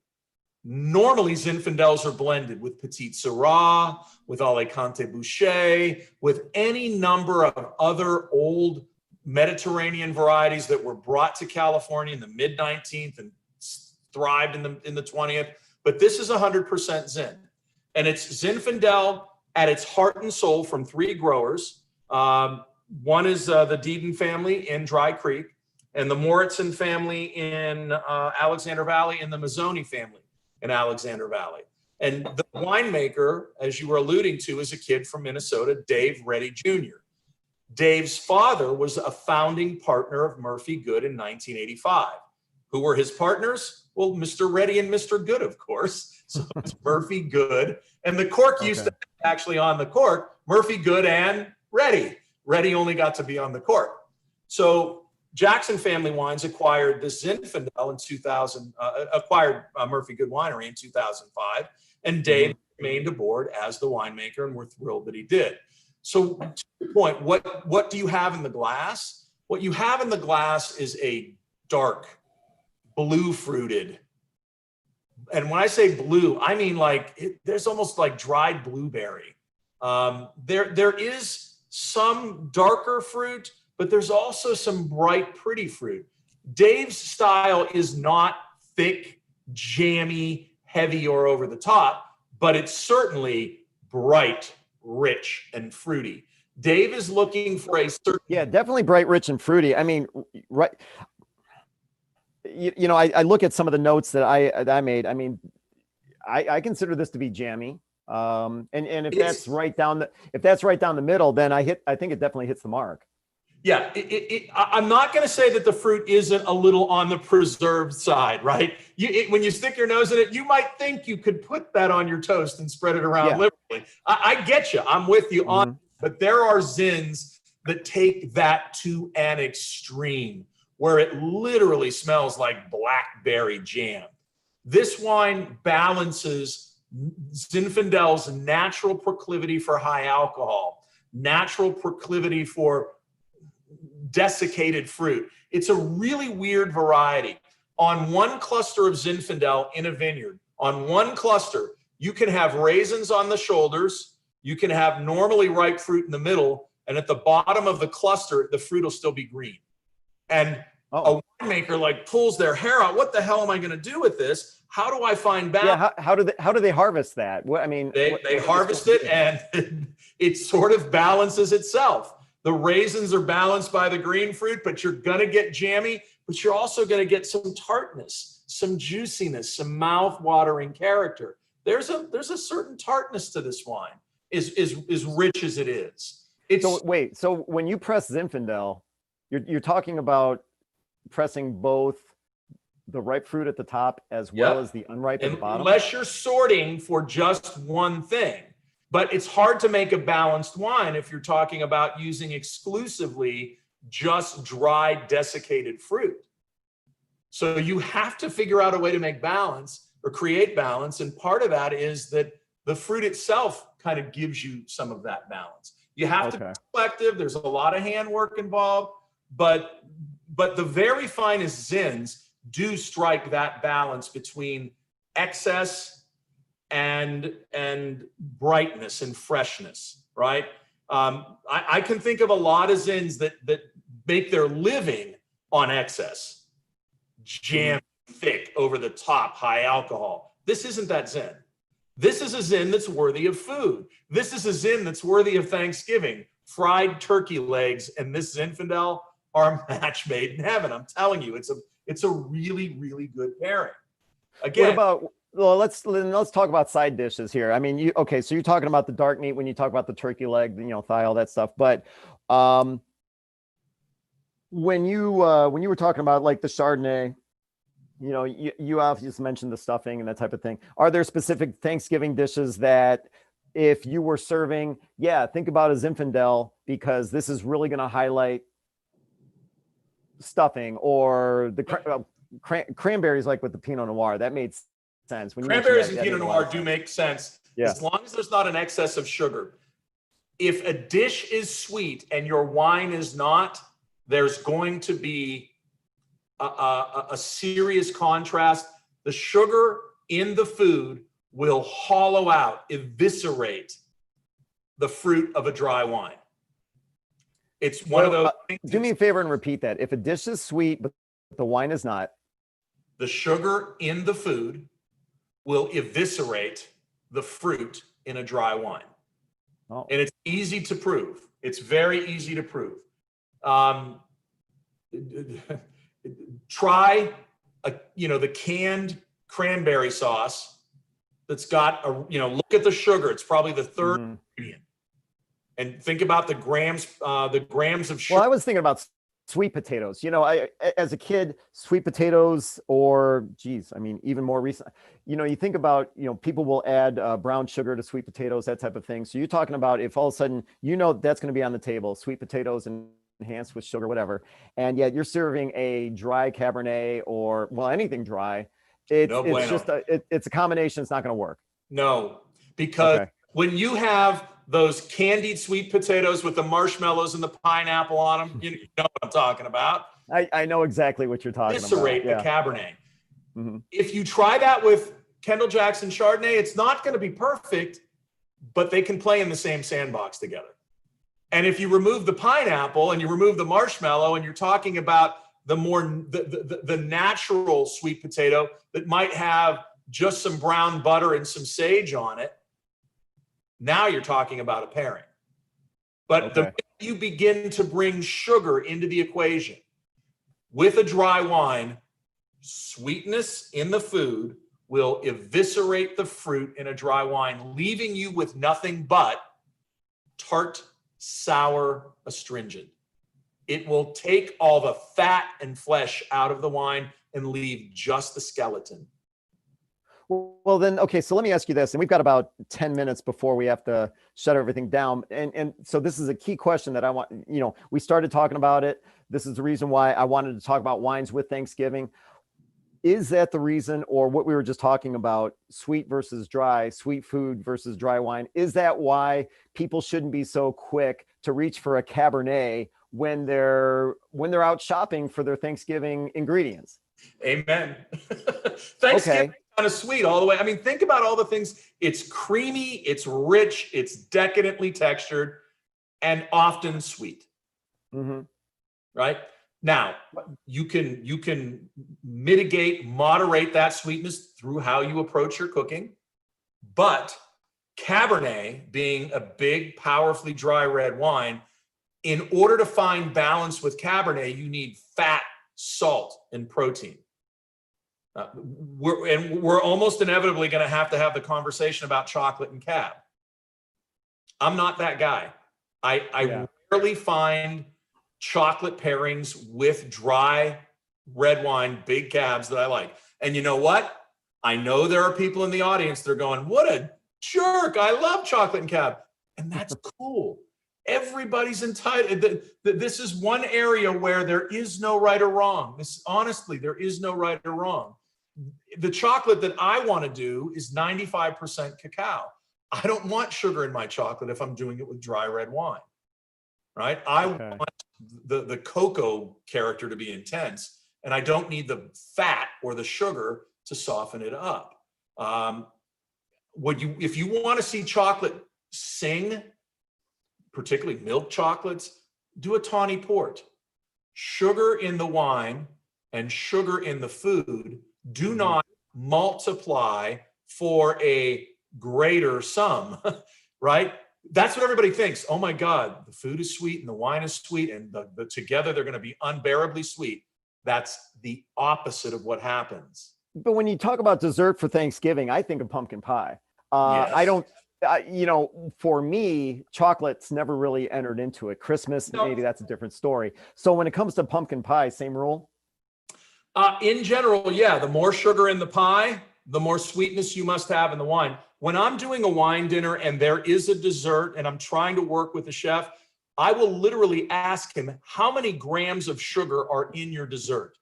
Normally, Zinfandels are blended with Petit Syrah, with Alicante Bouschet, with any number of other old Mediterranean varieties that were brought to California in the mid-19th and thrived in the 20th. But this is 100% Zin. And it's Zinfandel at its heart and soul from three growers. One is the Deeden family in Dry Creek, and the Moritzen family in Alexander Valley, and the Mazzoni family in Alexander Valley. And the winemaker, as you were alluding to, is a kid from Minnesota, Dave Reddy Jr. Dave's father was a founding partner of Murphy Goode in 1985. Who were his partners? Well, Mr. Reddy and Mr. Goode, of course. So it's Murphy Goode. And the cork used to be actually on the cork, Murphy Goode and Reddy. Reddy only got to be on the cork. So Jackson Family Wines acquired this Zinfandel in 2000, acquired Murphy Goode Winery in 2005. And Dave remained aboard as the winemaker, and we're thrilled that he did. So to your point, what do you have in the glass? What you have in the glass is a dark, blue fruited. And when I say blue, I mean like there's almost like dried blueberry. There is some darker fruit, but there's also some bright, pretty fruit. Dave's style is not thick, jammy, heavy, or over the top, but it's certainly bright, rich, and fruity. Dave is looking for a certain... Yeah, definitely bright, rich, and fruity. I mean, right. You know, I look at some of the notes that I made. I mean, I consider this to be jammy. And if that's right down the middle, then I think it definitely hits the mark. Yeah, I'm not going to say that the fruit isn't a little on the preserved side, right? When you stick your nose in it, you might think you could put that on your toast and spread it around liberally. I get you. I'm with you on, but there are Zins that take that to an extreme, where it literally smells like blackberry jam. This wine balances Zinfandel's natural proclivity for high alcohol, natural proclivity for desiccated fruit. It's a really weird variety. On one cluster of Zinfandel in a vineyard, on one cluster, you can have raisins on the shoulders, you can have normally ripe fruit in the middle, and at the bottom of the cluster, the fruit will still be green. And a winemaker like pulls their hair out. What the hell am I going to do with this? How do I find balance? Yeah, how do they harvest that? What, I mean, they harvest it, and it sort of balances itself. The raisins are balanced by the green fruit, but you're going to get jammy, but you're also going to get some tartness, some juiciness, some mouth-watering character. There's a certain tartness to this wine, as rich as it is. So when you press Zinfandel, you're talking about pressing both the ripe fruit at the top as well as the unripe at the bottom? Unless you're sorting for just one thing. But it's hard to make a balanced wine if you're talking about using exclusively just dry, desiccated fruit. So you have to figure out a way to make balance or create balance. And part of that is that the fruit itself kind of gives you some of that balance. You have to be selective. There's a lot of handwork involved, but the very finest Zins do strike that balance between excess and brightness and freshness, right? I can think of a lot of Zins that make their living on excess, jam thick, over the top, high alcohol. This isn't that Zin. This is a Zin that's worthy of food. This is a Zin that's worthy of Thanksgiving. Fried turkey legs and this Zinfandel are a match made in heaven. I'm telling you, it's a really, really good pairing. Again, what about, well, let's talk about side dishes here. I mean, so you're talking about the dark meat when you talk about the turkey leg, thigh, all that stuff. But when you were talking about like the Chardonnay, you obviously mentioned the stuffing and that type of thing. Are there specific Thanksgiving dishes that if you were serving, think about a Zinfandel, because this is really going to highlight stuffing, or the cranberries, like with the Pinot Noir, that made sense. When cranberries and Pinot Noir do make sense, as long as there's not an excess of sugar. If a dish is sweet and your wine is not, there's going to be a serious contrast. The sugar in the food will hollow out, eviscerate the fruit of a dry wine. It's one of those things. Do me a favor and repeat that. If a dish is sweet, but the wine is not, the sugar in the food will eviscerate the fruit in a dry wine. And it's easy to prove. It's very easy to prove. Try the canned cranberry sauce that's got look at the sugar. It's probably the third ingredient. And think about the grams of sugar. Well, I was thinking about sweet potatoes. As a kid, sweet potatoes, or even more recent, you think about, people will add brown sugar to sweet potatoes, that type of thing. So you're talking about if all of a sudden, that's going to be on the table, sweet potatoes and enhanced with sugar, whatever. And yet you're serving a dry Cabernet or, anything dry. It's just it's a combination. It's not going to work. No, because when you have those candied sweet potatoes with the marshmallows and the pineapple on them, you know what I'm talking about. I know exactly what you're talking about. Eviscerate the Cabernet. If you try that with Kendall-Jackson Chardonnay, it's not going to be perfect, but they can play in the same sandbox together. And if you remove the pineapple and you remove the marshmallow, and you're talking about the natural sweet potato that might have just some brown butter and some sage on it, now you're talking about a pairing. But the way you begin to bring sugar into the equation with a dry wine, sweetness in the food will eviscerate the fruit in a dry wine, leaving you with nothing but tart, sour, astringent. It will take all the fat and flesh out of the wine and leave just the skeleton. Well, then, so let me ask you this, and we've got about 10 minutes before we have to shut everything down. And so this is a key question that I want, we started talking about it. This is the reason why I wanted to talk about wines with Thanksgiving. Is that the reason, or what we were just talking about, sweet versus dry, sweet food versus dry wine? Is that why people shouldn't be so quick to reach for a Cabernet when they're out shopping for their Thanksgiving ingredients? Amen. Thanksgiving kind of sweet all the way. I mean, think about all the things. It's creamy, it's rich, it's decadently textured, and often sweet. Right? Now, you can mitigate, moderate that sweetness through how you approach your cooking. But Cabernet, being a big, powerfully dry red wine, in order to find balance with Cabernet, you need fat, salt, and protein. We're almost inevitably going to have the conversation about chocolate and cab. I'm not that guy. I rarely find chocolate pairings with dry red wine, big cabs that I like. And you know what? I know there are people in the audience that are going, what a jerk. I love chocolate and cab. And that's cool. Everybody's entitled. This is one area where there is no right or wrong. Honestly, there is no right or wrong. The chocolate that I want to do is 95% cacao. I don't want sugar in my chocolate if I'm doing it with dry red wine, right? I want the cocoa character to be intense, and I don't need the fat or the sugar to soften it up. If you want to see chocolate sing, particularly milk chocolates, do a tawny port. Sugar in the wine and sugar in the food do not multiply for a greater sum, right? That's what everybody thinks. Oh my God, the food is sweet and the wine is sweet, and together they're going to be unbearably sweet. That's the opposite of what happens. But when you talk about dessert for Thanksgiving, I think of pumpkin pie. Yes. I don't, for me, chocolate's never really entered into it. Christmas, maybe that's a different story. So when it comes to pumpkin pie, same rule? In general, yeah, the more sugar in the pie, the more sweetness you must have in the wine. When I'm doing a wine dinner and there is a dessert and I'm trying to work with the chef, I will literally ask him, how many grams of sugar are in your dessert?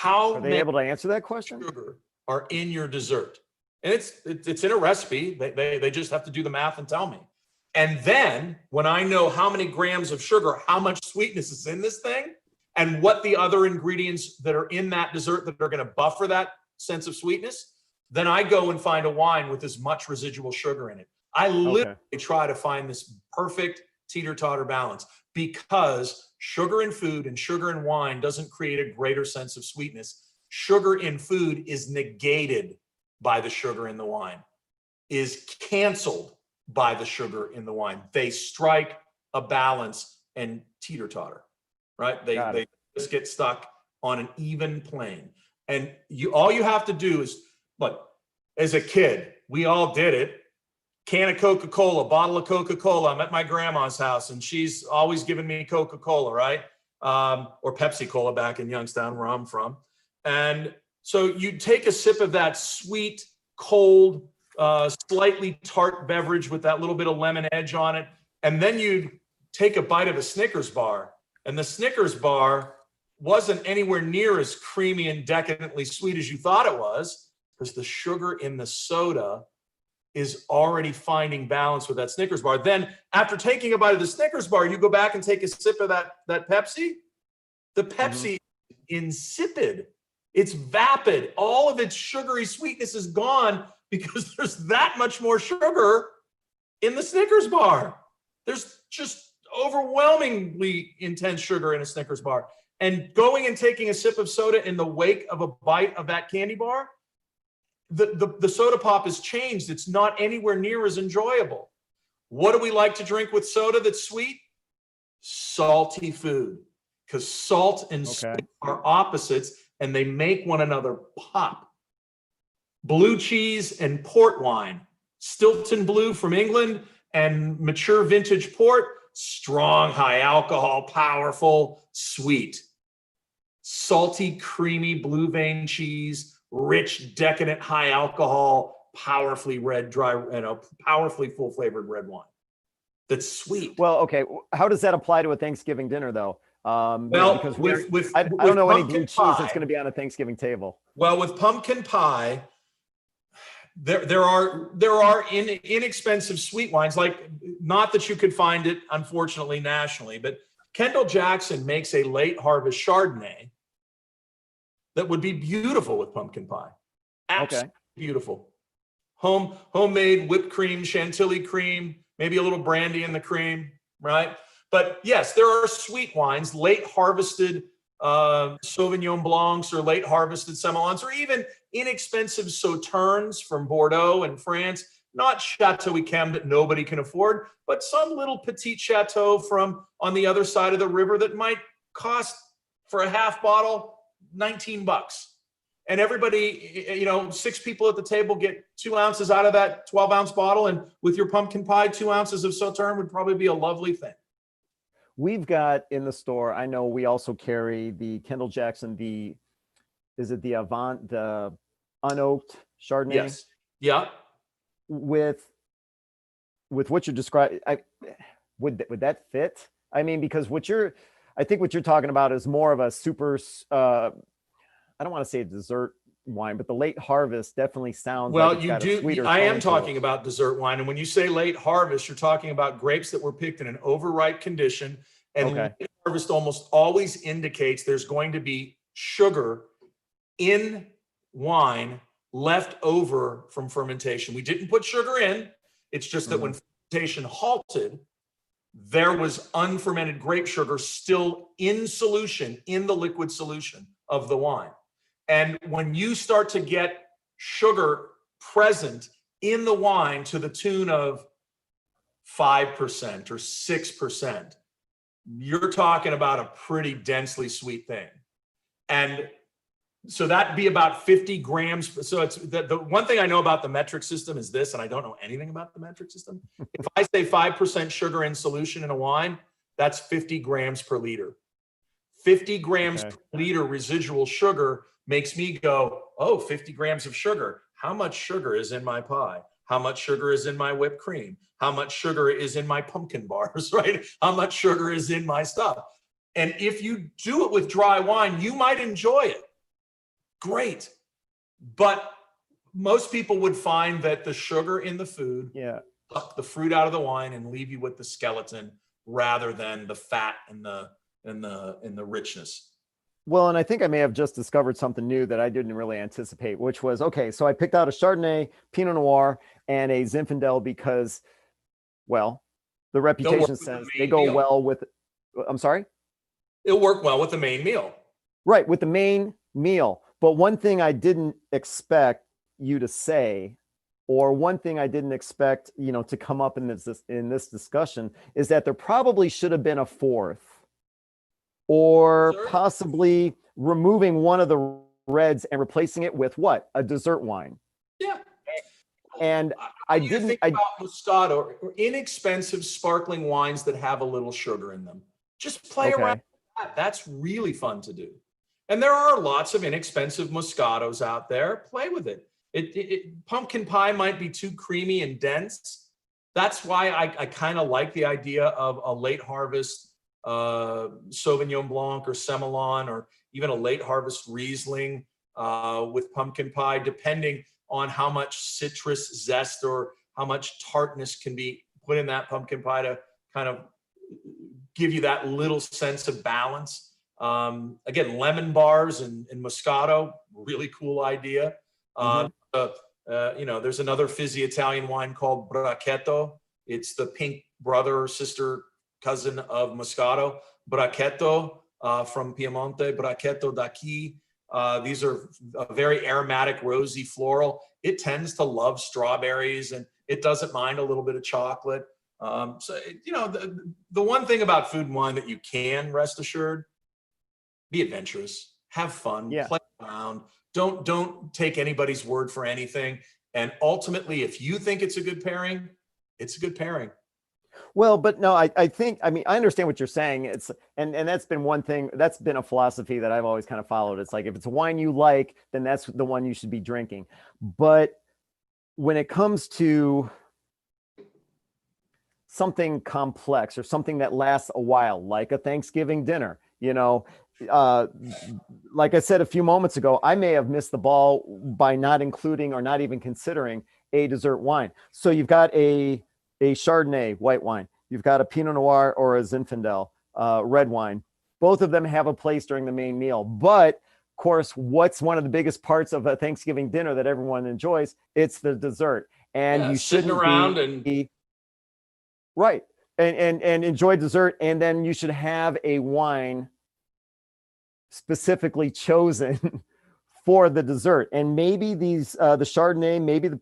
Are they able to answer that question? Sugar are in your dessert? And it's in a recipe. They just have to do the math and tell me. And then when I know how many grams of sugar, how much sweetness is in this thing, and what the other ingredients that are in that dessert that are going to buffer that sense of sweetness, then I go and find a wine with as much residual sugar in it. I literally try to find this perfect teeter-totter balance, because sugar in food and sugar in wine doesn't create a greater sense of sweetness. Sugar in food is negated by the sugar in the wine, is canceled by the sugar in the wine. They strike a balance and teeter-totter, right? They just get stuck on an even plane. And all you have to do is, look, as a kid, we all did it. Can of Coca-Cola, bottle of Coca-Cola. I'm at my grandma's house and she's always giving me Coca-Cola, right? Or Pepsi-Cola back in Youngstown, where I'm from. And so you take a sip of that sweet, cold, slightly tart beverage with that little bit of lemon edge on it. And then you'd take a bite of a Snickers bar. And the Snickers bar wasn't anywhere near as creamy and decadently sweet as you thought it was, because the sugar in the soda is already finding balance with that Snickers bar. Then after taking a bite of the Snickers bar, you go back and take a sip of that Pepsi. The Pepsi is insipid. It's vapid. All of its sugary sweetness is gone because there's that much more sugar in the Snickers bar. There's just overwhelmingly intense sugar in a Snickers bar. And going and taking a sip of soda in the wake of a bite of that candy bar, the soda pop has changed. It's not anywhere near as enjoyable. What do we like to drink with soda that's sweet? Salty food, because salt and sweet are opposites and they make one another pop. Blue cheese and port wine, Stilton Blue from England and mature vintage port, strong, high alcohol, powerful, sweet. Salty, creamy blue vein cheese, rich, decadent, high alcohol, powerfully red, dry, powerfully full flavored red wine. That's sweet. Well, okay. How does that apply to a Thanksgiving dinner, though? Because I don't know any blue cheese that's going to be on a Thanksgiving table. Well, with pumpkin pie, there are inexpensive sweet wines, like, not that you could find it, unfortunately, nationally, but Kendall-Jackson makes a late harvest Chardonnay that would be beautiful with pumpkin pie. Absolutely beautiful. Homemade whipped cream, chantilly cream, maybe a little brandy in the cream, right? But yes, there are sweet wines, late harvested Sauvignon Blancs or late harvested Semillons, or even inexpensive Sauternes from Bordeaux and France. Not Chateau Yquem that nobody can afford, but some little petite chateau from on the other side of the river that might cost, for a half bottle, $19. And everybody, 6 people at the table get 2 ounces out of that 12-ounce bottle. And with your pumpkin pie, 2 ounces of Sauterne would probably be a lovely thing. We've got in the store, I know we also carry the Kendall-Jackson, is it the Avant, the unoaked Chardonnay? Yes. Yeah. With what you're describing, would that fit? I mean, because I think what you're talking about is more of a super, I don't want to say dessert wine, but the late harvest definitely sounds like Well, it's you got a do. sweeter I tone am to it. talking about dessert wine. And when you say late harvest, you're talking about grapes that were picked in an overripe condition. And Okay. late harvest almost always indicates there's going to be sugar in wine left over from fermentation. We didn't put sugar in. It's just that when fermentation halted, there was unfermented grape sugar still in solution, in the liquid solution of the wine. And when you start to get sugar present in the wine to the tune of 5% or 6%, you're talking about a pretty densely sweet thing. And so that'd be about 50 grams. So it's the one thing I know about the metric system is this, and I don't know anything about the metric system. If I say 5% sugar in solution in a wine, that's 50 grams per liter. 50 grams per liter residual sugar makes me go, oh, 50 grams of sugar. How much sugar is in my pie? How much sugar is in my whipped cream? How much sugar is in my pumpkin bars, right? How much sugar is in my stuff? And if you do it with dry wine, you might enjoy it. Great. But most people would find that the sugar in the food suck the fruit out of the wine and leave you with the skeleton rather than the fat and the richness. Well, and I think I may have just discovered something new that I didn't really anticipate, which was, okay, so I picked out a Chardonnay, Pinot Noir, and a Zinfandel because, well, the reputation says they go well with, I'm sorry? It'll work well with the main meal. Right, with the main meal. But one thing I didn't expect you to say, or one thing I didn't expect, to come up in this discussion is that there probably should have been a fourth, or possibly removing one of the reds and replacing it with what? A dessert wine. Yeah. And I didn't think about Moscato or inexpensive sparkling wines that have a little sugar in them. Just play around with that. That's really fun to do. And there are lots of inexpensive Moscatos out there. Play with it. Pumpkin pie might be too creamy and dense. That's why I kind of like the idea of a late harvest Sauvignon Blanc or Semillon, or even a late harvest Riesling with pumpkin pie, depending on how much citrus zest or how much tartness can be put in that pumpkin pie to kind of give you that little sense of balance. Again, lemon bars and Moscato, really cool idea. There's another fizzy Italian wine called Bracchetto. It's the pink brother or sister cousin of Moscato. Bracchetto from Piemonte, Bracchetto d'Acqui. These are a very aromatic, rosy floral. It tends to love strawberries, and it doesn't mind a little bit of chocolate. The one thing about food and wine that you can rest assured, be adventurous, have fun, play around. Don't take anybody's word for anything. And ultimately, if you think it's a good pairing, it's a good pairing. Well, but no, I understand what you're saying. And that's been one thing, that's been a philosophy that I've always kind of followed. It's like, if it's a wine you like, then that's the one you should be drinking. But when it comes to something complex or something that lasts a while, like a Thanksgiving dinner, like I said a few moments ago, I may have missed the ball by not including or not even considering a dessert wine. So you've got a Chardonnay white wine, you've got a Pinot Noir or a Zinfandel red wine. Both of them have a place during the main meal. But of course, what's one of the biggest parts of a Thanksgiving dinner that everyone enjoys? It's the dessert. And you shouldn't around and right and enjoy dessert. And then you should have a wine specifically chosen for the dessert. And maybe the Chardonnay, maybe the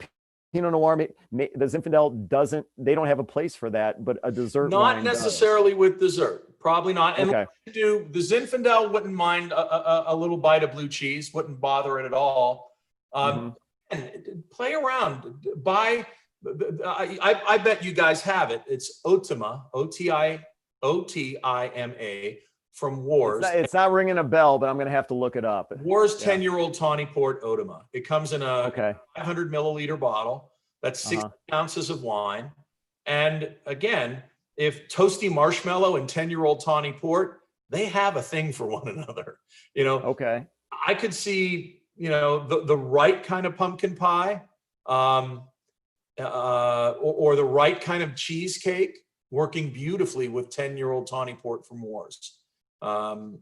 Pinot Noir, the Zinfandel they don't have a place for that, but a dessert not wine necessarily does. With dessert, probably not. And the Zinfandel wouldn't mind a little bite of blue cheese, wouldn't bother it at all. And play around. Buy. I bet you guys have it. It's Otima, Otima from Wars. It's not ringing a bell, but I'm going to have to look it up. Wars 10-year-old tawny port Otima. It comes in a 500 milliliter bottle. That's 60 ounces of wine. And again, if toasty marshmallow and 10-year-old tawny port, they have a thing for one another. I could see the right kind of pumpkin pie, or the right kind of cheesecake, working beautifully with 10-year-old tawny port from Moors. And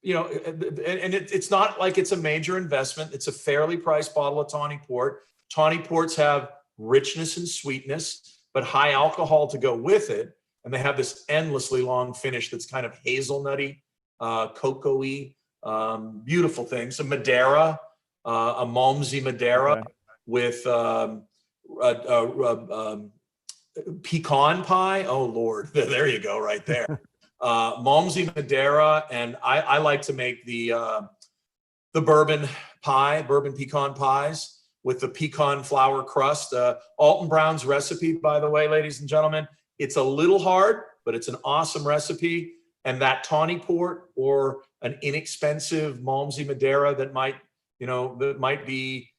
it's not like it's a major investment. It's a fairly priced bottle of tawny port. Tawny ports have richness and sweetness, but high alcohol to go with it. And they have this endlessly long finish that's kind of hazelnutty, cocoa-y, beautiful things. A Madeira, a Malmsey Madeira with pecan pie. Oh Lord, there you go, right there. Malmsey Madeira, and I like to make the bourbon pecan pies with the pecan flour crust. Alton Brown's recipe, by the way, ladies and gentlemen, it's a little hard, but it's an awesome recipe. And that tawny port or an inexpensive Malmsey Madeira that might be.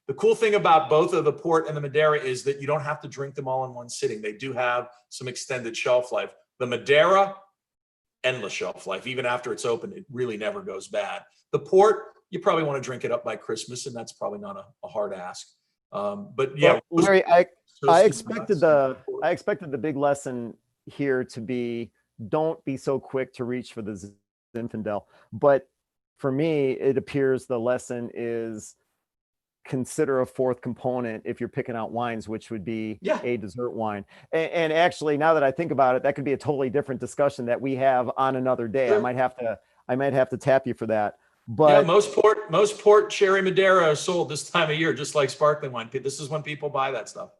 The cool thing about both of the port and the Madeira is that you don't have to drink them all in one sitting. They do have some extended shelf life. The Madeira, endless shelf life. Even after it's open, it really never goes bad. The port, you probably want to drink it up by Christmas, and that's probably not a hard ask. But yeah, well, Larry, I expected the big lesson here to be, don't be so quick to reach for the Zinfandel. But for me, it appears the lesson is consider a fourth component if you're picking out wines, which would be a dessert wine. And actually, now that I think about it, that could be a totally different discussion that we have on another day. Sure. I might have to tap you for that. But yeah, most port cherry Madeira is sold this time of year, just like sparkling wine. This is when people buy that stuff.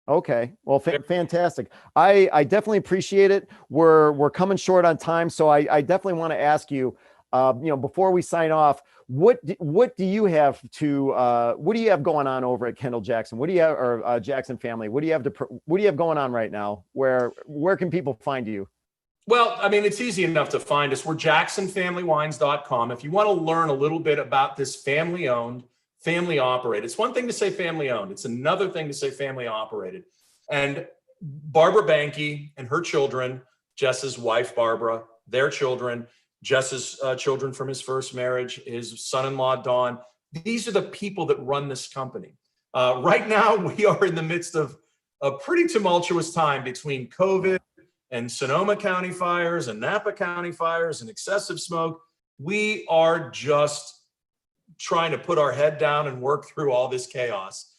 Okay. Well, fantastic. I definitely appreciate it. We're coming short on time. So I definitely want to ask you, before we sign off, what do you have going on over at Kendall-Jackson? What do you have, or Jackson family? What do you have going on right now? Where can people find you? Well, I mean, it's easy enough to find us. We're jacksonfamilywines.com. If you want to learn a little bit about this family-owned, family-operated, it's one thing to say family-owned. It's another thing to say family-operated. And Barbara Banke and her children, Jess's wife, Barbara, their children, Jess's children from his first marriage, his son-in-law, Don. These are the people that run this company. Right now, we are in the midst of a pretty tumultuous time between COVID and Sonoma County fires and Napa County fires and excessive smoke. We are just trying to put our head down and work through all this chaos.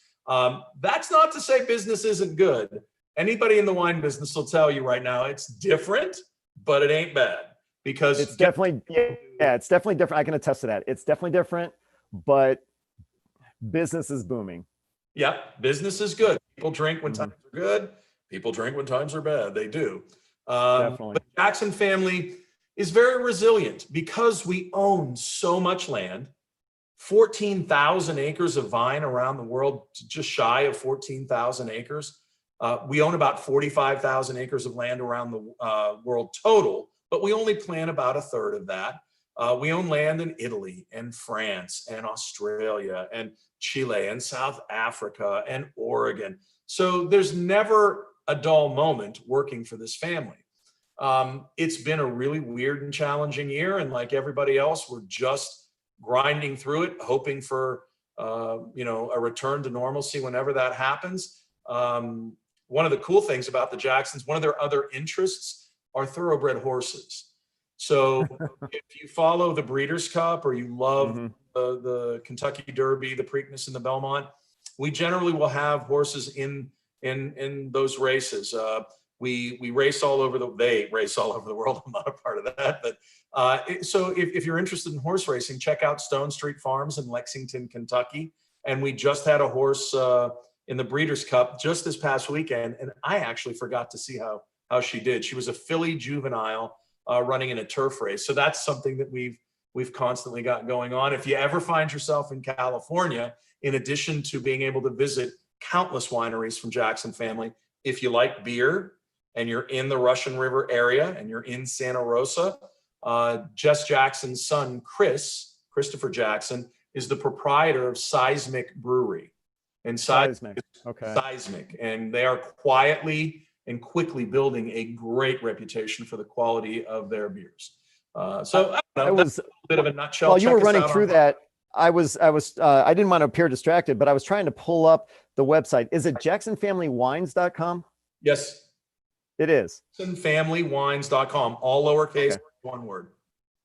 That's not to say business isn't good. Anybody in the wine business will tell you right now, it's different, but it ain't bad. Because it's definitely different. I can attest to that. It's definitely different, but business is booming. Yeah, business is good. People drink when times are good. People drink when times are bad. They do. Definitely. But the Jackson family is very resilient because we own so much land, 14,000 acres of vine around the world, just shy of 14,000 acres. We own about 45,000 acres of land around the world total, but we only plant about a third of that. We own land in Italy and France and Australia and Chile and South Africa and Oregon. So there's never a dull moment working for this family. It's been a really weird and challenging year. And like everybody else, we're just grinding through it, hoping for a return to normalcy whenever that happens. One of the cool things about the Jacksons, one of their other interests are thoroughbred horses. So if you follow the Breeders' Cup or you love the Kentucky Derby, the Preakness, and the Belmont, we generally will have horses in those races. We race all over they race all over the world. I'm not a part of that, but so if you're interested in horse racing, check out Stone Street Farms in Lexington, Kentucky. And we just had a horse in the Breeders' Cup just this past weekend, and I actually forgot to see how she did. She was a filly juvenile running in a turf race. So that's something that we've constantly got going on. If you ever find yourself in California, in addition to being able to visit countless wineries from Jackson family, if you like beer and you're in the Russian River area and you're in Santa Rosa, Jess Jackson's son, Christopher Jackson, is the proprietor of Seismic Brewery. And Seismic, and they are quietly and quickly building a great reputation for the quality of their beers. So I don't know, that's a bit of a nutshell. While you were running through that, I didn't want to appear distracted, but I was trying to pull up the website. Is it jacksonfamilywines.com? Yes. It is. JacksonFamilyWines.com, all lowercase, Okay. one word.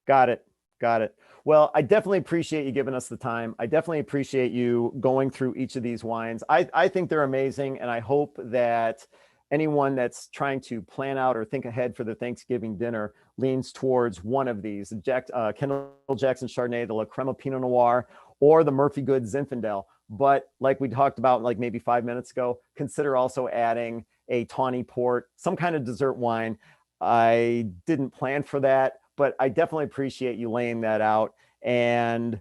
Got it. Got it. Well, I definitely appreciate you giving us the time. I definitely appreciate you going through each of these wines. I think they're amazing. And I hope that anyone that's trying to plan out or think ahead for their Thanksgiving dinner leans towards one of these, Kendall-Jackson Chardonnay, the La Crema Pinot Noir, or the Murphy Goode Zinfandel. But like we talked about like maybe 5 minutes ago, consider also adding a tawny port, some kind of dessert wine. I didn't plan for that, but I definitely appreciate you laying that out. And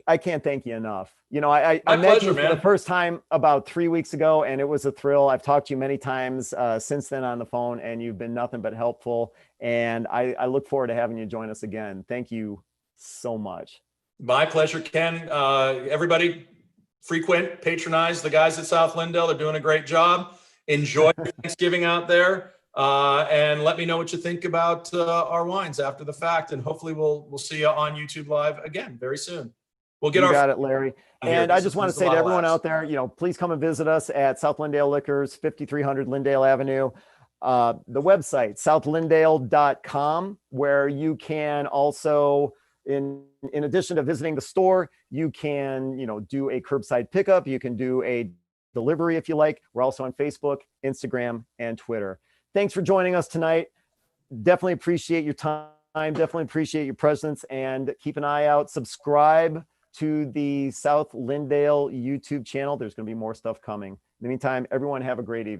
I can't thank you enough. You know, I My met pleasure, you for the man. first time about 3 weeks ago, and it was a thrill. I've talked to you many times since then on the phone, and you've been nothing but helpful. And I look forward to having you join us again. Thank you so much. My pleasure, Ken. Everybody patronize the guys at South Lyndale. They're doing a great job. Enjoy your Thanksgiving out there. And let me know what you think about our wines after the fact. And hopefully we'll see you on YouTube Live again very soon. We'll get You got it, Larry. And I just want to say to everyone out there, you know, please come and visit us at South Lyndale Liquors, 5300 Lyndale Avenue. The website, southlyndale.com, where you can also, in addition to visiting the store, you can, you know, do a curbside pickup. You can do a delivery if you like. We're also on Facebook, Instagram, and Twitter. Thanks for joining us tonight. Definitely appreciate your time. Definitely appreciate your presence, and keep an eye out. Subscribe to the South Lyndale YouTube channel. There's going to be more stuff coming. In the meantime, everyone have a great evening.